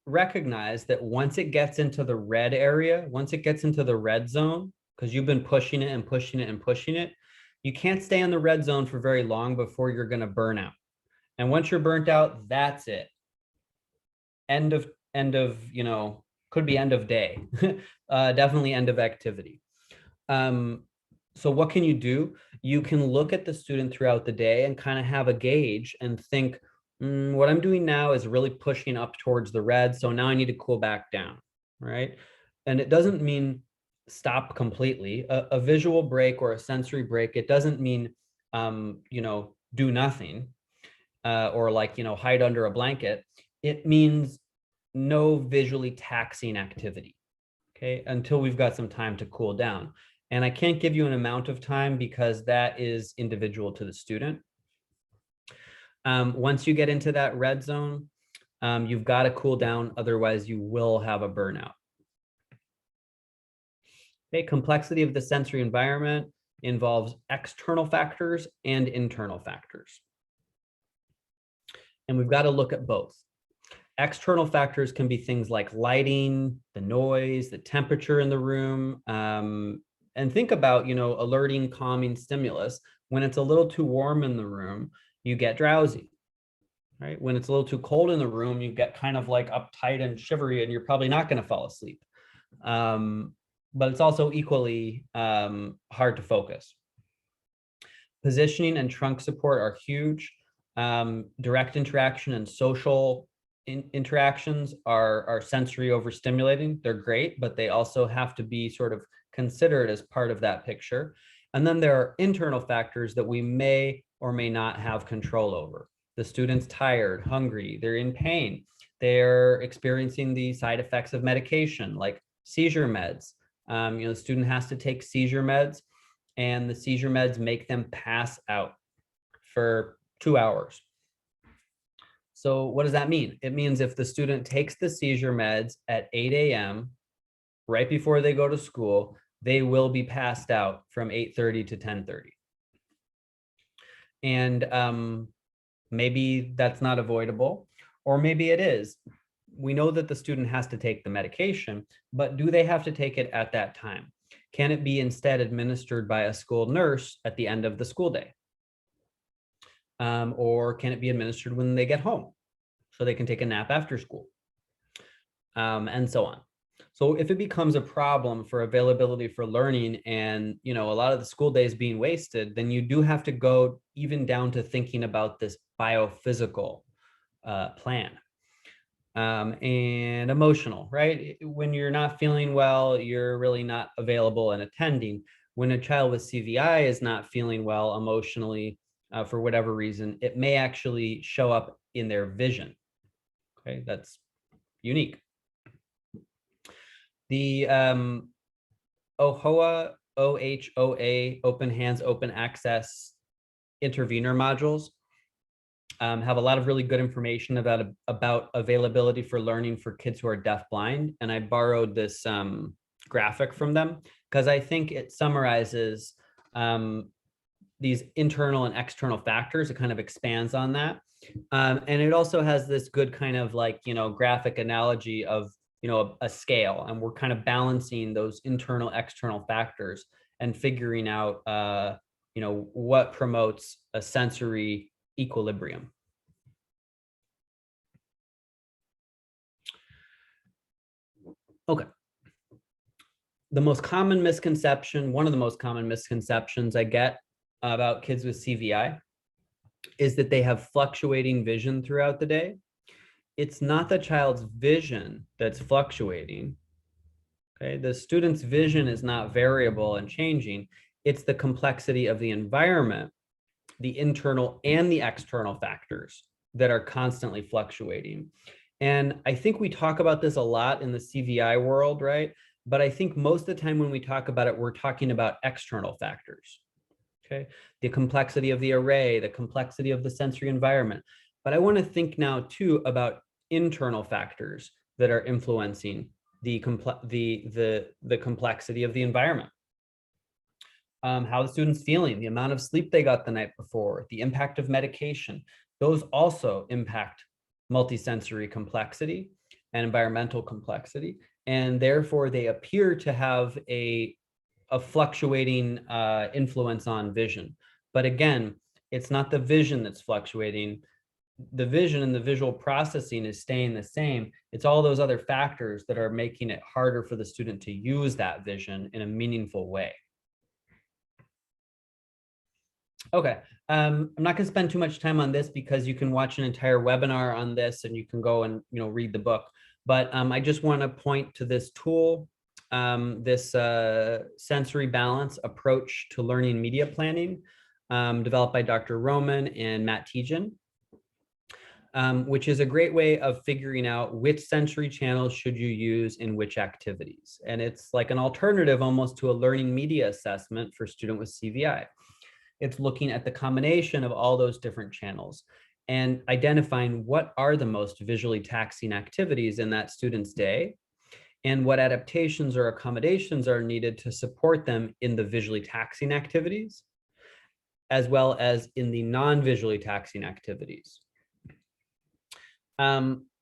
recognize that once it gets into the red area, once it gets into the red zone, because you've been pushing it and pushing it and pushing it, you can't stay in the red zone for very long before you're going to burn out. And once you're burnt out, that's it. End of, could be end of day, definitely end of activity. So what can you do? You can look at the student throughout the day and kind of have a gauge and think, what I'm doing now is really pushing up towards the red. So now I need to cool back down, right? And it doesn't mean stop completely. A visual break or a sensory break, it doesn't mean, do nothing or like, hide under a blanket. It means no visually taxing activity, okay, until we've got some time to cool down. And I can't give you an amount of time because that is individual to the student. Once you get into that red zone, you've got to cool down, otherwise you will have a burnout. Okay, complexity of the sensory environment involves external factors and internal factors. And we've got to look at both. External factors can be things like lighting, the noise, the temperature in the room, and think about, alerting, calming stimulus. When it's a little too warm in the room, you get drowsy, right? When it's a little too cold in the room, you get kind of like uptight and shivery, and you're probably not going to fall asleep. But it's also equally hard to focus. Positioning and trunk support are huge. Direct interaction and social interactions are sensory overstimulating. They're great, but they also have to be sort of considered as part of that picture. And then there are internal factors that we may or may not have control over. The student's tired, hungry, they're in pain, they're experiencing the side effects of medication like seizure meds. The student has to take seizure meds, and the seizure meds make them pass out for 2 hours. So what does that mean? It means if the student takes the seizure meds at 8 a.m., right before they go to school, they will be passed out from 8:30 to 10:30. And maybe that's not avoidable, or maybe it is. We know that the student has to take the medication, but do they have to take it at that time? Can it be instead administered by a school nurse at the end of the school day? Or can it be administered when they get home so they can take a nap after school? And so on. So if it becomes a problem for availability for learning and, a lot of the school days being wasted, then you do have to go even down to thinking about this biophysical plan. And emotional, right? When you're not feeling well, you're really not available and attending. When a child with CVI is not feeling well emotionally, for whatever reason, it may actually show up in their vision. Okay, that's unique. The OHOA, Open Hands, Open Access intervener modules have a lot of really good information about availability for learning for kids who are deafblind. And I borrowed this graphic from them because I think it summarizes these internal and external factors. It kind of expands on that. And it also has this good kind of like, graphic analogy of, a scale. And we're kind of balancing those internal, external factors and figuring out, what promotes a sensory equilibrium. Okay. The most common misconception, one of the most common misconceptions I get about kids with CVI is that they have fluctuating vision throughout the day. It's not the child's vision that's fluctuating. Okay, the student's vision is not variable and changing. It's the complexity of the environment, the internal and the external factors that are constantly fluctuating. And I think we talk about this a lot in the CVI world, right? But I think most of the time when we talk about it, we're talking about external factors, okay? The complexity of the array, the complexity of the sensory environment. But I want to think now too about internal factors that are influencing the complexity of the environment. How the student's feeling, the amount of sleep they got the night before, the impact of medication. Those also impact multisensory complexity and environmental complexity. And therefore, they appear to have a fluctuating influence on vision. But again, it's not the vision that's fluctuating. The vision and the visual processing is staying the same. It's all those other factors that are making it harder for the student to use that vision in a meaningful way. Okay, I'm not going to spend too much time on this because you can watch an entire webinar on this and you can go and read the book. But I just want to point to this tool, this sensory balance approach to learning media planning, developed by Dr. Roman and Matt Tejan, which is a great way of figuring out which sensory channels should you use in which activities. And it's like an alternative almost to a learning media assessment for student with CVI. It's looking at the combination of all those different channels and identifying what are the most visually taxing activities in that student's day and what adaptations or accommodations are needed to support them in the visually taxing activities, as well as in the non-visually taxing activities.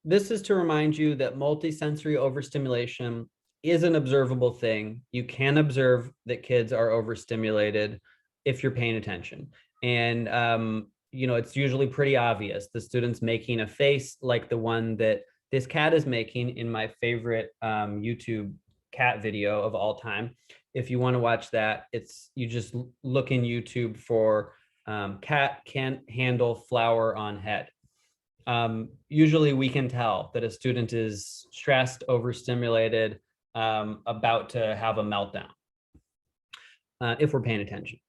This is to remind you that multisensory overstimulation is an observable thing. You can observe that kids are overstimulated if you're paying attention. And, it's usually pretty obvious. The student's making a face like the one that this cat is making in my favorite YouTube cat video of all time. If you want to watch that, you just look in YouTube for cat can't handle flower on head. Usually we can tell that a student is stressed, overstimulated, about to have a meltdown, if we're paying attention.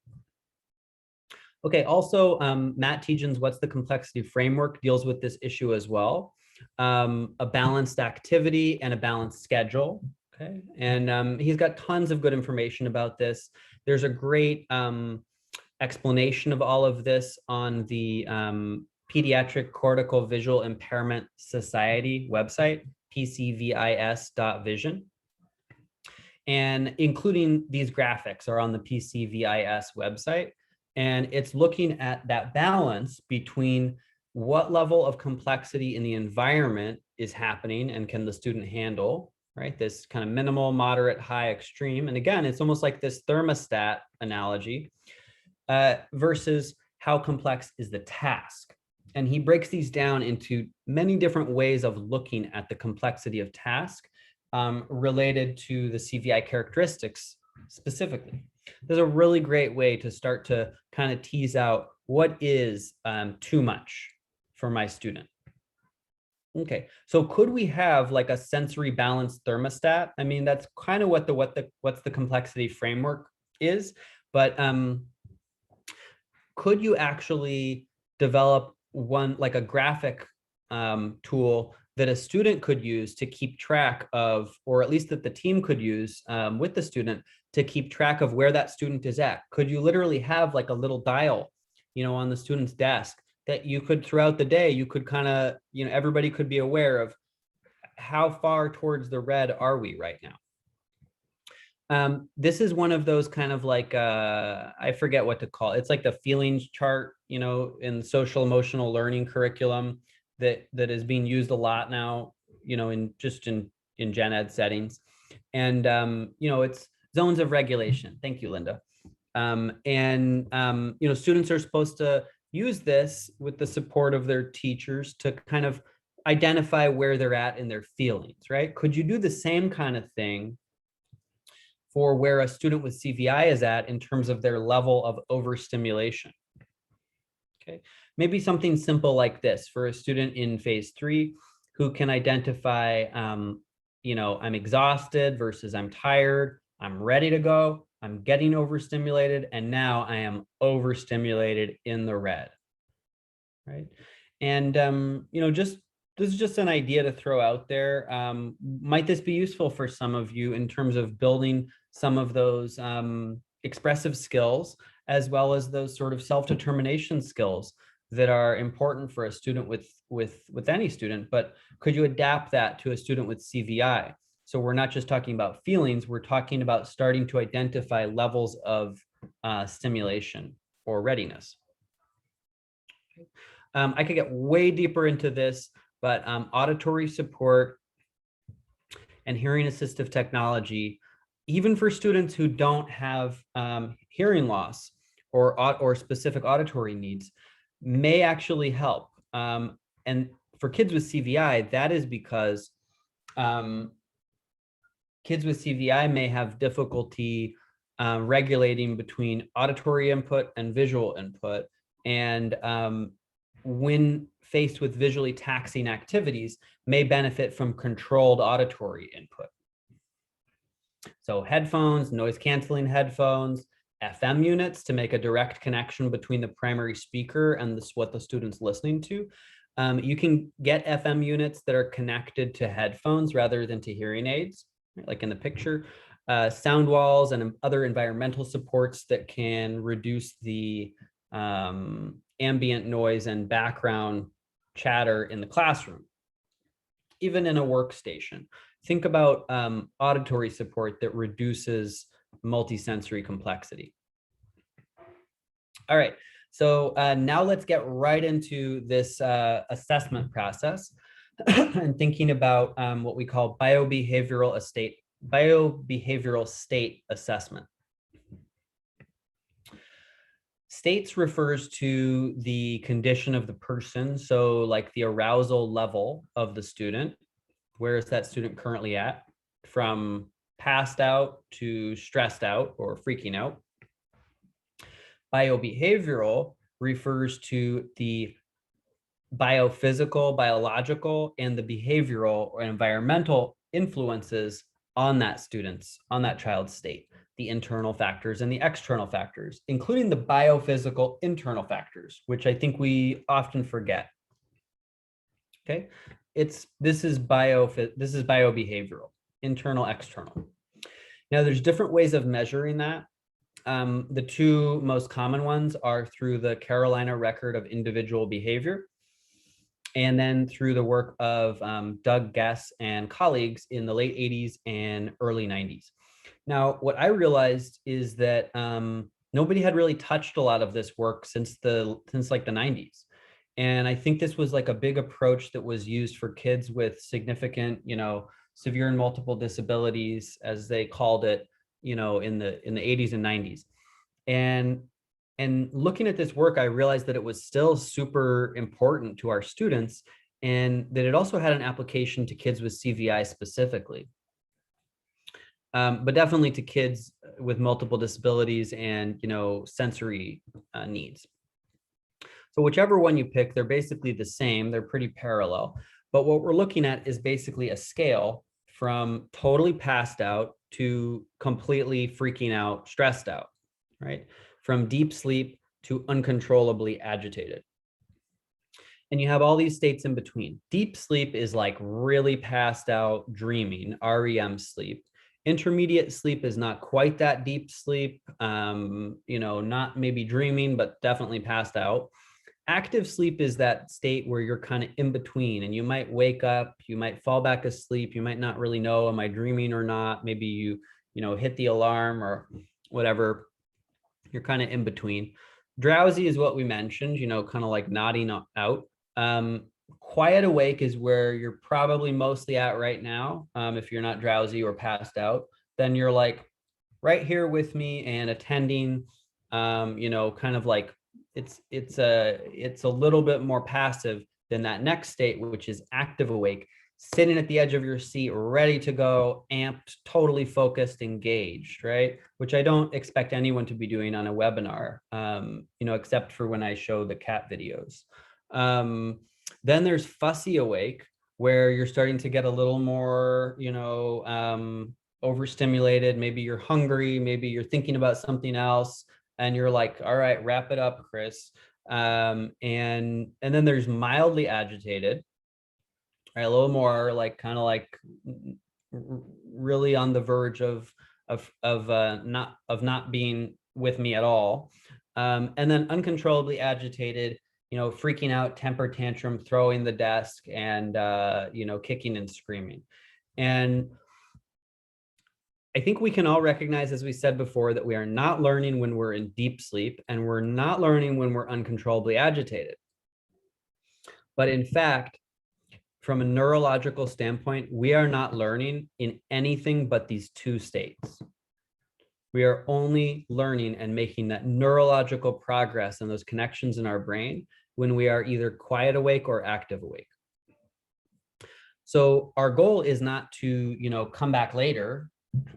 Okay, also, Matt Tejan's What's the Complexity Framework deals with this issue as well. A balanced activity and a balanced schedule, okay? And he's got tons of good information about this. There's a great explanation of all of this on the Pediatric Cortical Visual Impairment Society website, pcvis.vision. And including these graphics are on the PCVIS website. And it's looking at that balance between what level of complexity in the environment is happening and can the student handle, right? This kind of minimal, moderate, high, extreme. And again, it's almost like this thermostat analogy versus how complex is the task. And he breaks these down into many different ways of looking at the complexity of task related to the CVI characteristics specifically. There's a really great way to start to kind of tease out what is too much for my student. Okay, so could we have like a sensory balanced thermostat? I mean, that's kind of what what's the complexity framework is, but could you actually develop one like a graphic tool that a student could use to keep track of, or at least that the team could use with the student to keep track of where that student is at? Could you literally have like a little dial, on the student's desk that you could throughout the day, you could kind of, everybody could be aware of how far towards the red are we right now? This is one of those kind of like, I forget what to call it. It's like the feelings chart, in social emotional learning curriculum that is being used a lot now, in gen ed settings. And, it's zones of regulation. Thank you, Linda. Students are supposed to use this with the support of their teachers to kind of identify where they're at in their feelings, right? Could you do the same kind of thing for where a student with CVI is at in terms of their level of overstimulation? Okay, maybe something simple like this for a student in phase 3 who can identify, I'm exhausted versus I'm tired, I'm ready to go, I'm getting overstimulated, and now I am overstimulated in the red, right? And just this is just an idea to throw out there. Might this be useful for some of you in terms of building some of those expressive skills, as well as those sort of self-determination skills that are important for a student with any student? But could you adapt that to a student with CVI? So we're not just talking about feelings, we're talking about starting to identify levels of stimulation or readiness. I could get way deeper into this, but auditory support and hearing assistive technology, even for students who don't have hearing loss or specific auditory needs, may actually help. And for kids with CVI, that is because kids with CVI may have difficulty regulating between auditory input and visual input. And when faced with visually taxing activities, may benefit from controlled auditory input. So headphones, noise canceling headphones, FM units to make a direct connection between the primary speaker and what the student's listening to. You can get FM units that are connected to headphones rather than to hearing aids, like in the picture. Sound walls and other environmental supports that can reduce the ambient noise and background chatter in the classroom. Even in a workstation, think about auditory support that reduces multisensory complexity. All right, so now let's get right into this assessment process and thinking about what we call biobehavioral state assessment. States refers to the condition of the person, so like the arousal level of the student. Where is that student currently at? From passed out to stressed out or freaking out. Biobehavioral refers to the biophysical, biological, and the behavioral or environmental influences on that child's state, the internal factors and the external factors, including the biophysical internal factors, which I think we often forget. Okay, this is biobehavioral, internal, external. Now there's different ways of measuring that. The two most common ones are through the Carolina Record of Individual Behavior, and then through the work of Doug Guess and colleagues in the late 80s and early 90s. Now, what I realized is that nobody had really touched a lot of this work since like the 90s. And I think this was like a big approach that was used for kids with significant, severe and multiple disabilities, as they called it, in the 80s and 90s. And looking at this work, I realized that it was still super important to our students, and that it also had an application to kids with CVI specifically. But definitely to kids with multiple disabilities and, sensory needs. So whichever one you pick, they're basically the same. They're pretty parallel. But what we're looking at is basically a scale from totally passed out to completely freaking out, stressed out, right? From deep sleep to uncontrollably agitated. And you have all these states in between. Deep sleep is like really passed out, dreaming, REM sleep. Intermediate sleep is not quite that deep sleep, not maybe dreaming, but definitely passed out. Active sleep is that state where you're kind of in between, and you might wake up, you might fall back asleep, you might not really know, am I dreaming or not? Maybe you hit the alarm or whatever. You're kind of in between. Drowsy is what we mentioned, kind of like nodding out. Quiet awake is where you're probably mostly at right now. If you're not drowsy or passed out, then you're like right here with me and attending, kind of like it's a little bit more passive than that next state, which is active awake, sitting at the edge of your seat, ready to go, amped, totally focused, engaged, right? Which I don't expect anyone to be doing on a webinar, except for when I show the cat videos. Then there's fussy awake, where you're starting to get a little more, overstimulated, maybe you're hungry, maybe you're thinking about something else, and you're like, all right, wrap it up, Chris. And then there's mildly agitated, right? A little more like kind of like really on the verge of not being with me at all. And then uncontrollably agitated, freaking out, temper tantrum, throwing the desk, and kicking and screaming. And I think we can all recognize, as we said before, that we are not learning when we're in deep sleep, and we're not learning when we're uncontrollably agitated. But in fact, from a neurological standpoint, we are not learning in anything but these two states. We are only learning and making that neurological progress and those connections in our brain when we are either quiet awake or active awake. So our goal is not to, come back later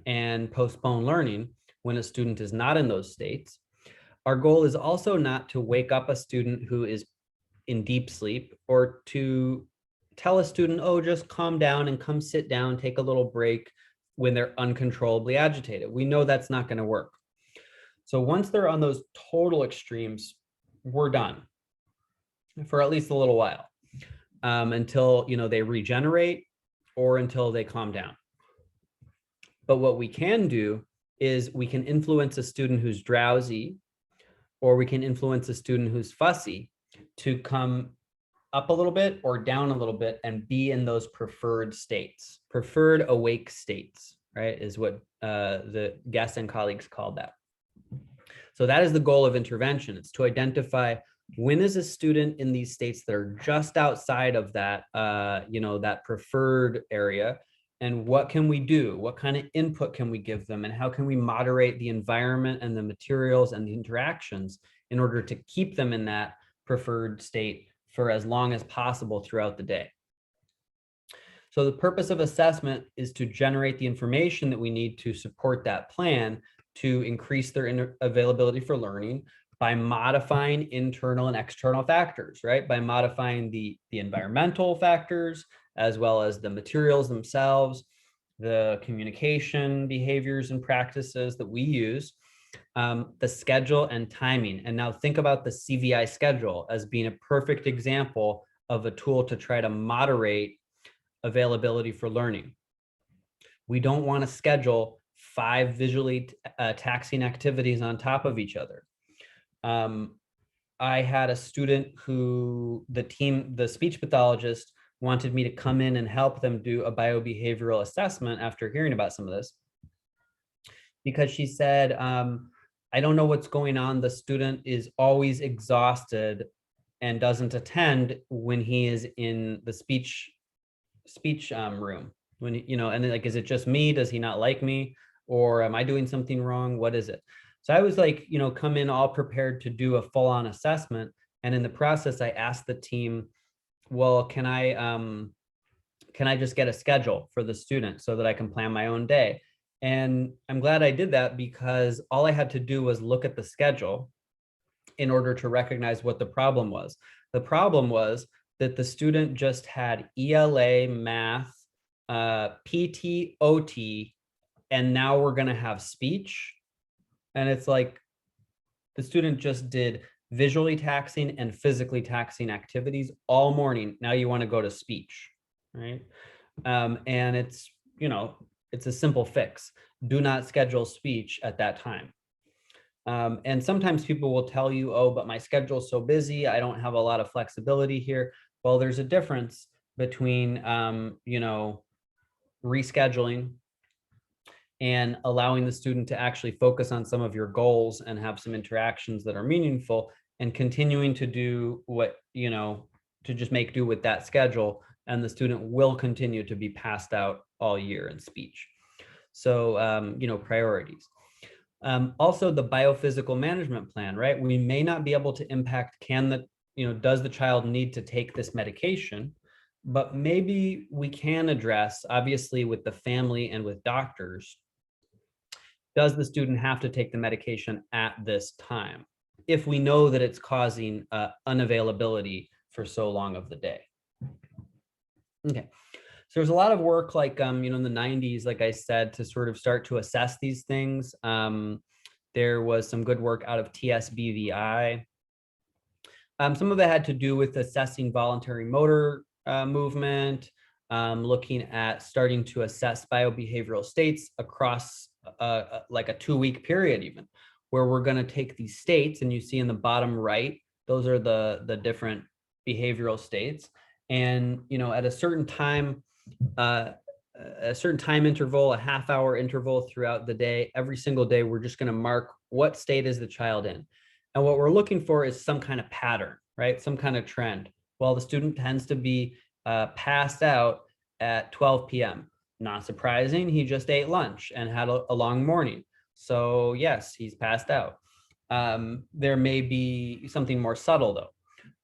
and postpone learning when a student is not in those states. Our goal is also not to wake up a student who is in deep sleep, or to tell a student, oh, just calm down and come sit down, take a little break, when they're uncontrollably agitated. We know that's not going to work. So once they're on those total extremes, we're done for at least a little while, until they regenerate or until they calm down. But what we can do is we can influence a student who's drowsy, or we can influence a student who's fussy to come up a little bit or down a little bit and be in those preferred states. Preferred awake states, right, is what the guests and colleagues called that. So that is the goal of intervention. It's to identify when is a student in these states that are just outside of that, that preferred area, and what can we do? What kind of input can we give them? And how can we moderate the environment and the materials and the interactions in order to keep them in that preferred state for as long as possible throughout the day? So the purpose of assessment is to generate the information that we need to support that plan to increase their availability for learning by modifying internal and external factors, right? By modifying the environmental factors, as well as the materials themselves, the communication behaviors and practices that we use, the schedule and timing. And now think about the CVI schedule as being a perfect example of a tool to try to moderate availability for learning. We don't want to schedule 5 visually taxing activities on top of each other. I had a student who the speech pathologist wanted me to come in and help them do a biobehavioral assessment after hearing about some of this, because she said, I don't know what's going on. The student is always exhausted and doesn't attend when he is in the speech room. When, and then, like, is it just me? Does he not like me? Or am I doing something wrong? What is it? So I was like, come in all prepared to do a full-on assessment. And in the process, I asked the team, well, can I just get a schedule for the student so that I can plan my own day? And I'm glad I did that, because all I had to do was look at the schedule in order to recognize what the problem was. The problem was that the student just had ELA, math, PT, OT, and now we're going to have speech. And it's like the student just did visually taxing and physically taxing activities all morning. Now you want to go to speech, right? And it's, it's a simple fix. Do not schedule speech at that time. And sometimes people will tell you, oh, but my schedule's so busy, I don't have a lot of flexibility here. Well, there's a difference between, rescheduling and allowing the student to actually focus on some of your goals and have some interactions that are meaningful, and continuing to do what, to just make do with that schedule. And the student will continue to be passed out all year in speech. So, priorities. Also the biophysical management plan, right? We may not be able to impact, does the child need to take this medication? But maybe we can address, obviously, with the family and with doctors, does the student have to take the medication at this time, if we know that it's causing unavailability for so long of the day? Okay, there's a lot of work like, in the 90s, like I said, to sort of start to assess these things. There was some good work out of TSBVI. Some of it had to do with assessing voluntary motor movement, looking at starting to assess biobehavioral states across like a 2-week period even, where we're going to take these states, and you see in the bottom right, those are the different behavioral states. And, at a certain time interval, a half-hour interval throughout the day, every single day, we're just going to mark what state is the child in. And what we're looking for is some kind of pattern, right? Some kind of trend. Well, the student tends to be passed out at 12 p.m. Not surprising, he just ate lunch and had a long morning. So yes, he's passed out. There may be something more subtle though.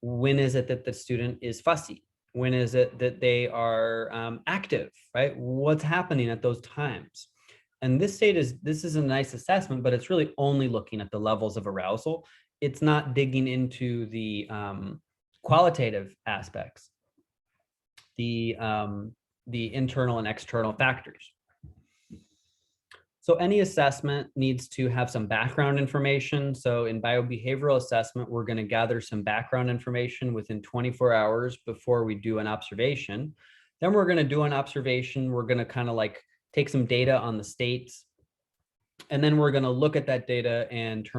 When is it that the student is fussy? When is it that they are active, right? What's happening at those times? And this is a nice assessment, but it's really only looking at the levels of arousal. It's not digging into the qualitative aspects, the internal and external factors. So any assessment needs to have some background information. So in biobehavioral assessment, we're going to gather some background information within 24 hours before we do an observation. Then we're going to do an observation. We're going to kind of like take some data on the states, and then we're going to look at that data and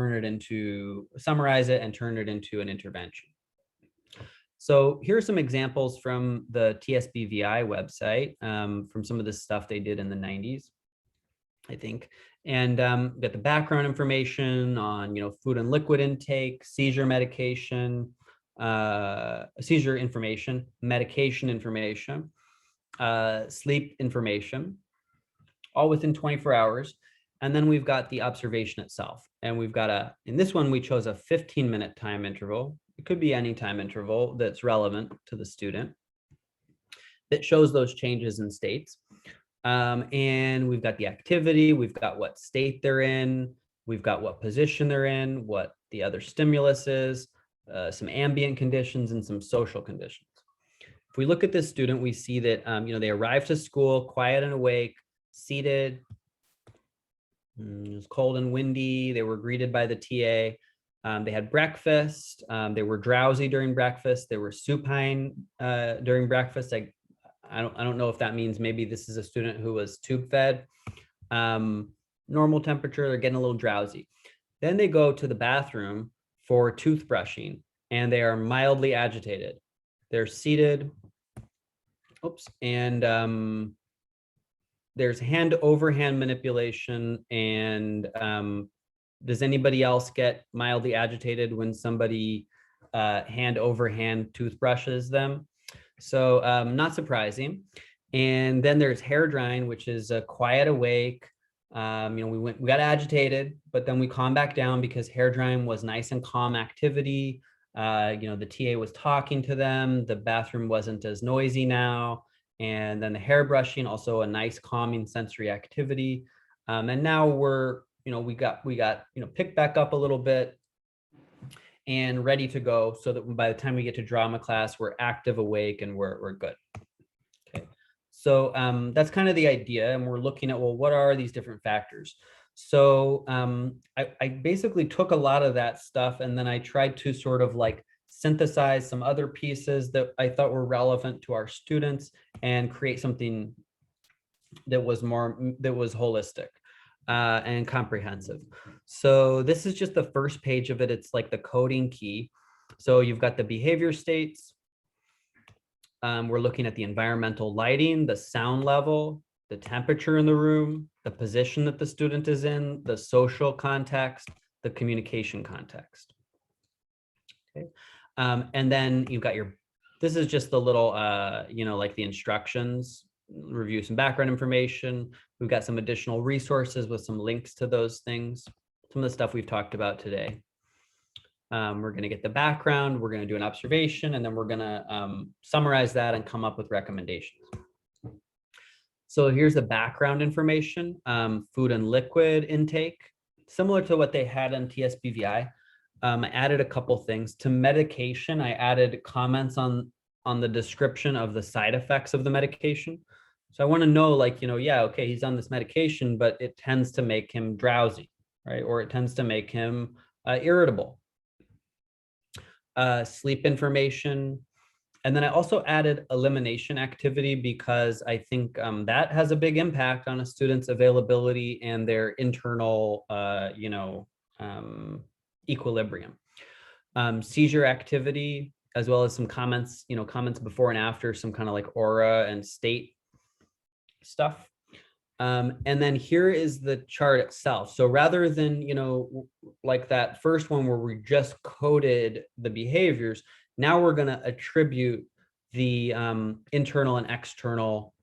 summarize it and turn it into an intervention. So here's some examples from the TSBVI website, from some of the stuff they did in the 90s, I think. And got the background information on, food and liquid intake, seizure medication, seizure information, medication information, sleep information, all within 24 hours. And then we've got the observation itself. And we've got in this one, we chose a 15-minute time interval. It could be any time interval that's relevant to the student that shows those changes in states. And we've got the activity, we've got what state they're in, we've got what position they're in, what the other stimulus is, some ambient conditions, and some social conditions. If we look at this student, we see that, they arrived to school quiet and awake, seated. It was cold and windy. They were greeted by the TA. They had breakfast. They were drowsy during breakfast. They were supine during breakfast. I don't know if that means maybe this is a student who was tube fed. Normal temperature, they're getting a little drowsy. Then they go to the bathroom for toothbrushing, and they are mildly agitated. They're seated. Oops. And there's hand over hand manipulation. And does anybody else get mildly agitated when somebody hand over hand toothbrushes them? So not surprising. And then there's hair drying, which is a quiet awake. We got agitated, but then we calmed back down because hair drying was nice and calm activity. The TA was talking to them. The bathroom wasn't as noisy now. And then the hair brushing, also a nice calming sensory activity. And now we got picked back up a little bit and ready to go, so that by the time we get to drama class, we're active, awake, and we're good. Okay, so that's kind of the idea, and we're looking at, well, what are these different factors? So I basically took a lot of that stuff, and then I tried to sort of like synthesize some other pieces that I thought were relevant to our students and create something that was holistic and comprehensive. So this is just the first page of it. It's like the coding key. So you've got the behavior states. We're looking at the environmental lighting, the sound level, the temperature in the room, the position that the student is in, the social context, the communication context. Okay. And then you've got this is just the little, like the instructions, review some background information. We've got some additional resources with some links to those things, some of the stuff we've talked about today. We're going to get the background, we're going to do an observation, and then we're going to summarize that and come up with recommendations. So here's the background information, food and liquid intake, similar to what they had on TSBVI. I added a couple things. To medication, I added comments on the description of the side effects of the medication. So I want to know, like, yeah, okay, he's on this medication, but it tends to make him drowsy, right? Or it tends to make him irritable. Sleep information. And then I also added elimination activity because I think that has a big impact on a student's availability and their internal, equilibrium. Seizure activity, as well as some comments, comments before and after, some kind of like aura and state stuff. And then here is the chart itself. So rather than, like that first one where we just coded the behaviors, now we're going to attribute the internal and external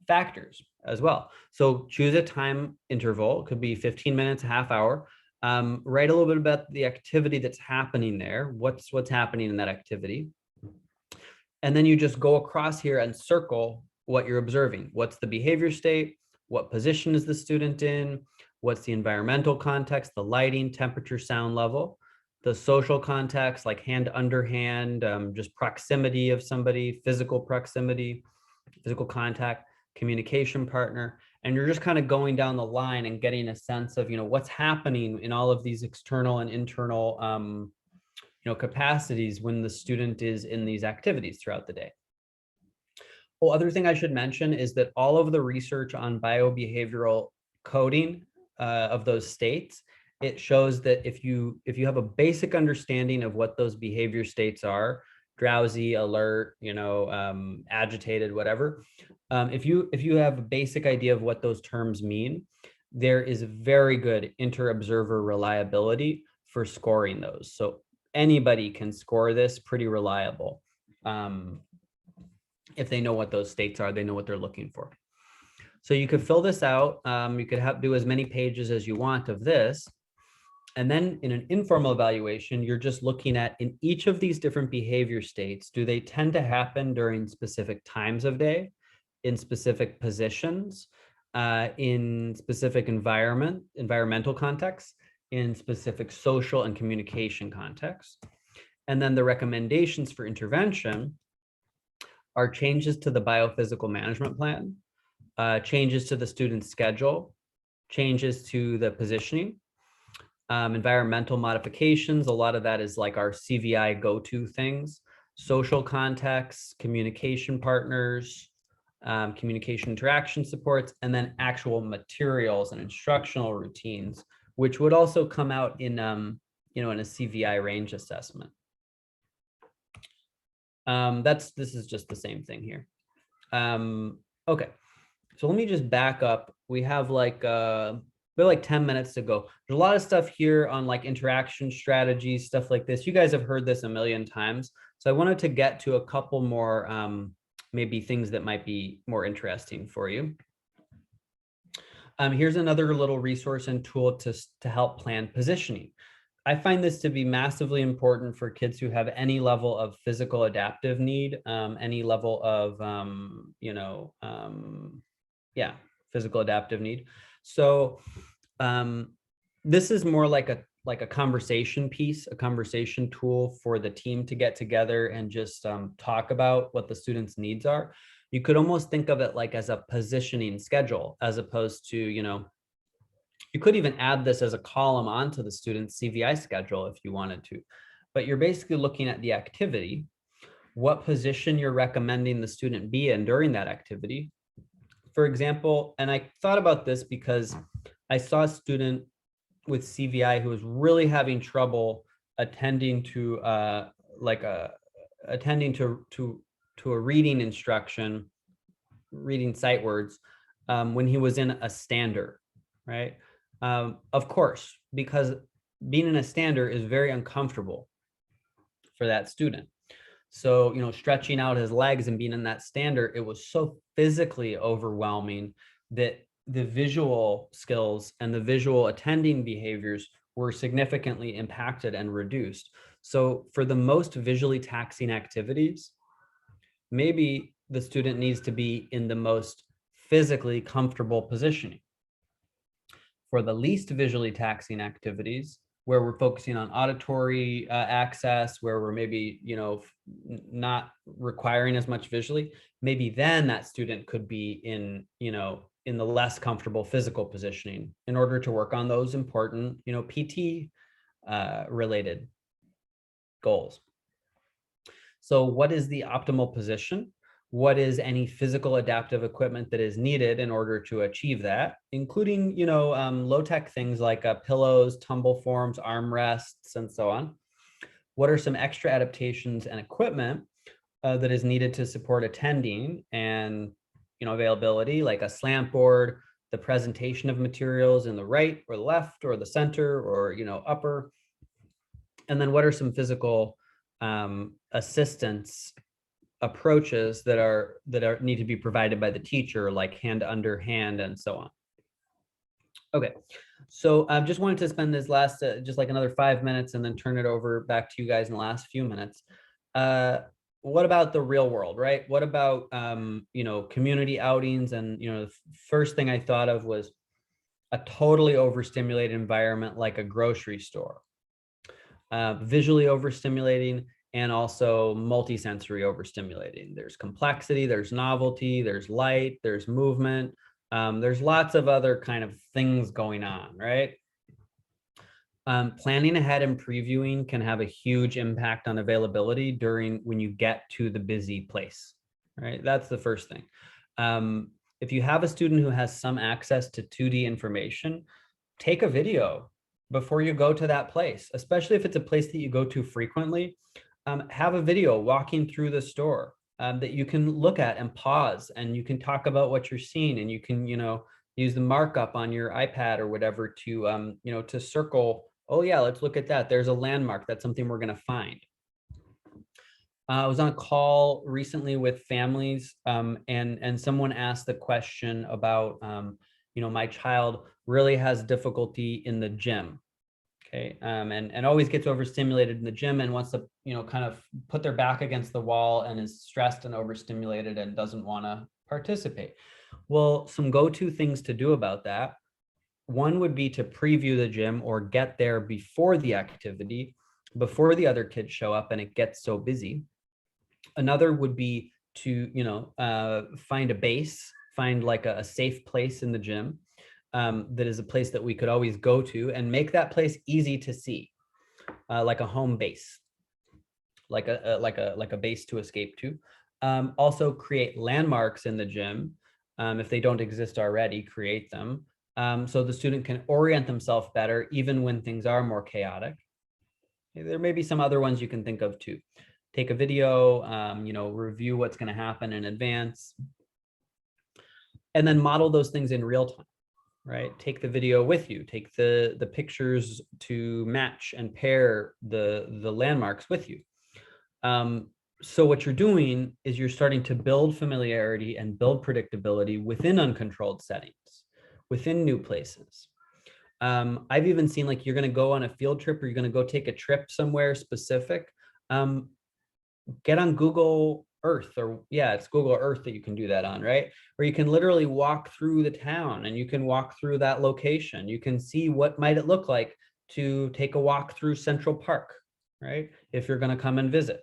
factors as well. So choose a time interval. It could be 15 minutes, a half hour. Write a little bit about the activity that's happening there. What's happening in that activity. And then you just go across here and circle what you're observing. What's the behavior state? What position is the student in? What's the environmental context, the lighting, temperature, sound level, the social context, like hand under hand, just proximity of somebody, physical proximity, physical contact, communication partner. And you're just kind of going down the line and getting a sense of, what's happening in all of these external and internal capacities when the student is in these activities throughout the day. Well, other thing I should mention is that all of the research on biobehavioral coding of those states, it shows that if you have a basic understanding of what those behavior states are, drowsy, alert, agitated, whatever, if you have a basic idea of what those terms mean, there is very good inter-observer reliability for scoring those. So anybody can score this pretty reliable. If they know what those states are, they know what they're looking for. So you could fill this out. You could do as many pages as you want of this. And then in an informal evaluation, you're just looking at, in each of these different behavior states, do they tend to happen during specific times of day, in specific positions, in specific environmental contexts, in specific social and communication contexts. And then the recommendations for intervention are changes to the biophysical management plan, changes to the student's schedule, changes to the positioning, environmental modifications. A lot of that is like our CVI go-to things, social contexts, communication partners, communication interaction supports, and then actual materials and instructional routines, which would also come out in, in a CVI range assessment. This is just the same thing here. Okay, so let me just back up. We have like 10 minutes to go. There's a lot of stuff here on like interaction strategies, stuff like this. You guys have heard this a million times. So I wanted to get to a couple more maybe things that might be more interesting for you. Here's another little resource and tool to help plan positioning. I find this to be massively important for kids who have any level of physical adaptive need, any level of, physical adaptive need. So this is more like a conversation piece, a conversation tool for the team to get together and just talk about what the students' needs are. You could almost think of it like as a positioning schedule, as opposed to, you could even add this as a column onto the student's CVI schedule if you wanted to, but you're basically looking at the activity, what position you're recommending the student be in during that activity. For example, and I thought about this because I saw a student with CVI who was really having trouble attending to a reading instruction, reading sight words, when he was in a stander, right? Of course, because being in a stander is very uncomfortable for that student. So, stretching out his legs and being in that stander, it was so physically overwhelming that the visual skills and the visual attending behaviors were significantly impacted and reduced. So for the most visually taxing activities, maybe the student needs to be in the most physically comfortable positioning. For the least visually taxing activities, where we're focusing on auditory access, where we're maybe, not requiring as much visually, maybe then that student could be in, in the less comfortable physical positioning in order to work on those important, PT related goals. So what is the optimal position? What is any physical adaptive equipment that is needed in order to achieve that, including, low-tech things like pillows, tumble forms, armrests, and so on? What are some extra adaptations and equipment that is needed to support attending and, availability, like a slant board, the presentation of materials in the right or the left or the center or, upper? And then what are some physical assistance approaches that need to be provided by the teacher, like hand under hand and so on? Okay, so I just wanted to spend this last just like another 5 minutes and then turn it over back to you guys in the last few minutes. What about the real world, right? What about community outings? And the first thing I thought of was a totally overstimulated environment like a grocery store, visually overstimulating, and also multisensory overstimulating. There's complexity, there's novelty, there's light, there's movement. There's lots of other kind of things going on, right? Planning ahead and previewing can have a huge impact on availability when you get to the busy place, right? That's the first thing. If you have a student who has some access to 2D information, take a video before you go to that place, especially if it's a place that you go to frequently. Have a video walking through the store that you can look at and pause, and you can talk about what you're seeing, and you can, use the markup on your iPad or whatever to, to circle, oh yeah, let's look at that. There's a landmark. That's something we're going to find. I was on a call recently with families, and someone asked the question about, my child really has difficulty in the gym. Okay, and always gets overstimulated in the gym and wants to, kind of put their back against the wall and is stressed and overstimulated and doesn't want to participate. Well, some go-to things to do about that. One would be to preview the gym or get there before the activity, before the other kids show up and it gets so busy. Another would be to, find a base, find like a safe place in the gym. That is a place that we could always go to, and make that place easy to see, like a home base, like a base to escape to. Also create landmarks in the gym. If they don't exist already, create them, so the student can orient themselves better even when things are more chaotic. There may be some other ones you can think of too. Take a video, review what's going to happen in advance, and then model those things in real time. Right? Take the video with you, take the pictures to match and pair the landmarks with you. So what you're doing is you're starting to build familiarity and build predictability within uncontrolled settings, within new places. I've even seen, like, you're going to go on a field trip or you're going to go take a trip somewhere specific. Get on Google Earth, or it's Google Earth that you can do that on, right? Where you can literally walk through the town and you can walk through that location. You can see what might it look like to take a walk through Central Park, right? If you're going to come and visit.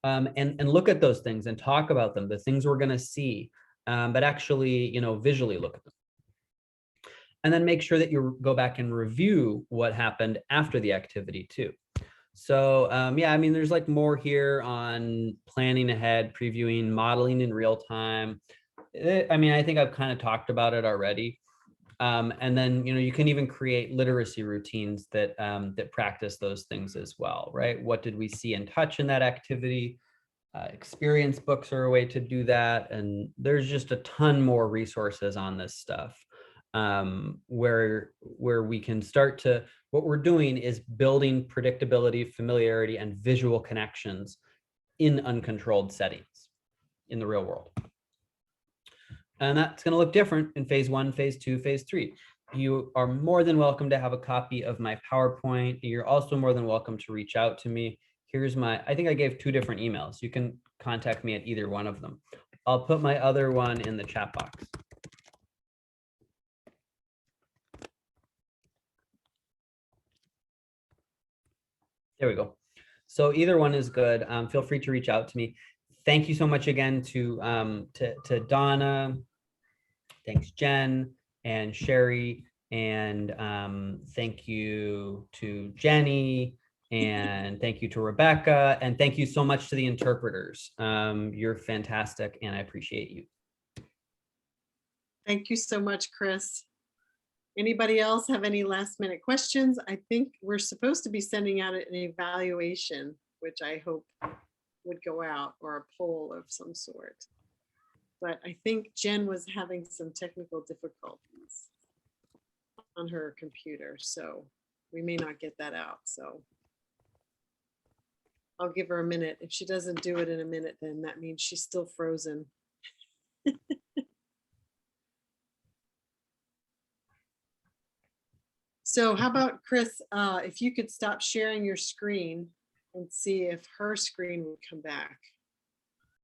And look at those things and talk about them, the things we're going to see, but actually, visually look at them. And then make sure that you go back and review what happened after the activity too. So there's like more here on planning ahead, previewing, modeling in real time. I think I've kind of talked about it already. And then, you can even create literacy routines that practice those things as well, right? What did we see and touch in that activity? Experience books are a way to do that. And there's just a ton more resources on this stuff, where we can start to, what we're doing is building predictability, familiarity, and visual connections in uncontrolled settings in the real world. And that's going to look different in phase 1, phase 2, phase 3. You are more than welcome to have a copy of my PowerPoint. You're also more than welcome to reach out to me. Here's I think I gave 2 different emails. You can contact me at either one of them. I'll put my other one in the chat box. There we go. So either one is good. Feel free to reach out to me. Thank you so much again to Donna. Thanks, Jen and Sherry. And thank you to Jenny. And thank you to Rebecca. And thank you so much to the interpreters. You're fantastic and I appreciate you. Thank you so much, Chris. Anybody else have any last minute questions? I think we're supposed to be sending out an evaluation, which I hope would go out, or a poll of some sort. But I think Jen was having some technical difficulties on her computer, so we may not get that out. So I'll give her a minute. If she doesn't do it in a minute, then that means she's still frozen. So how about Chris, if you could stop sharing your screen and see if her screen would come back.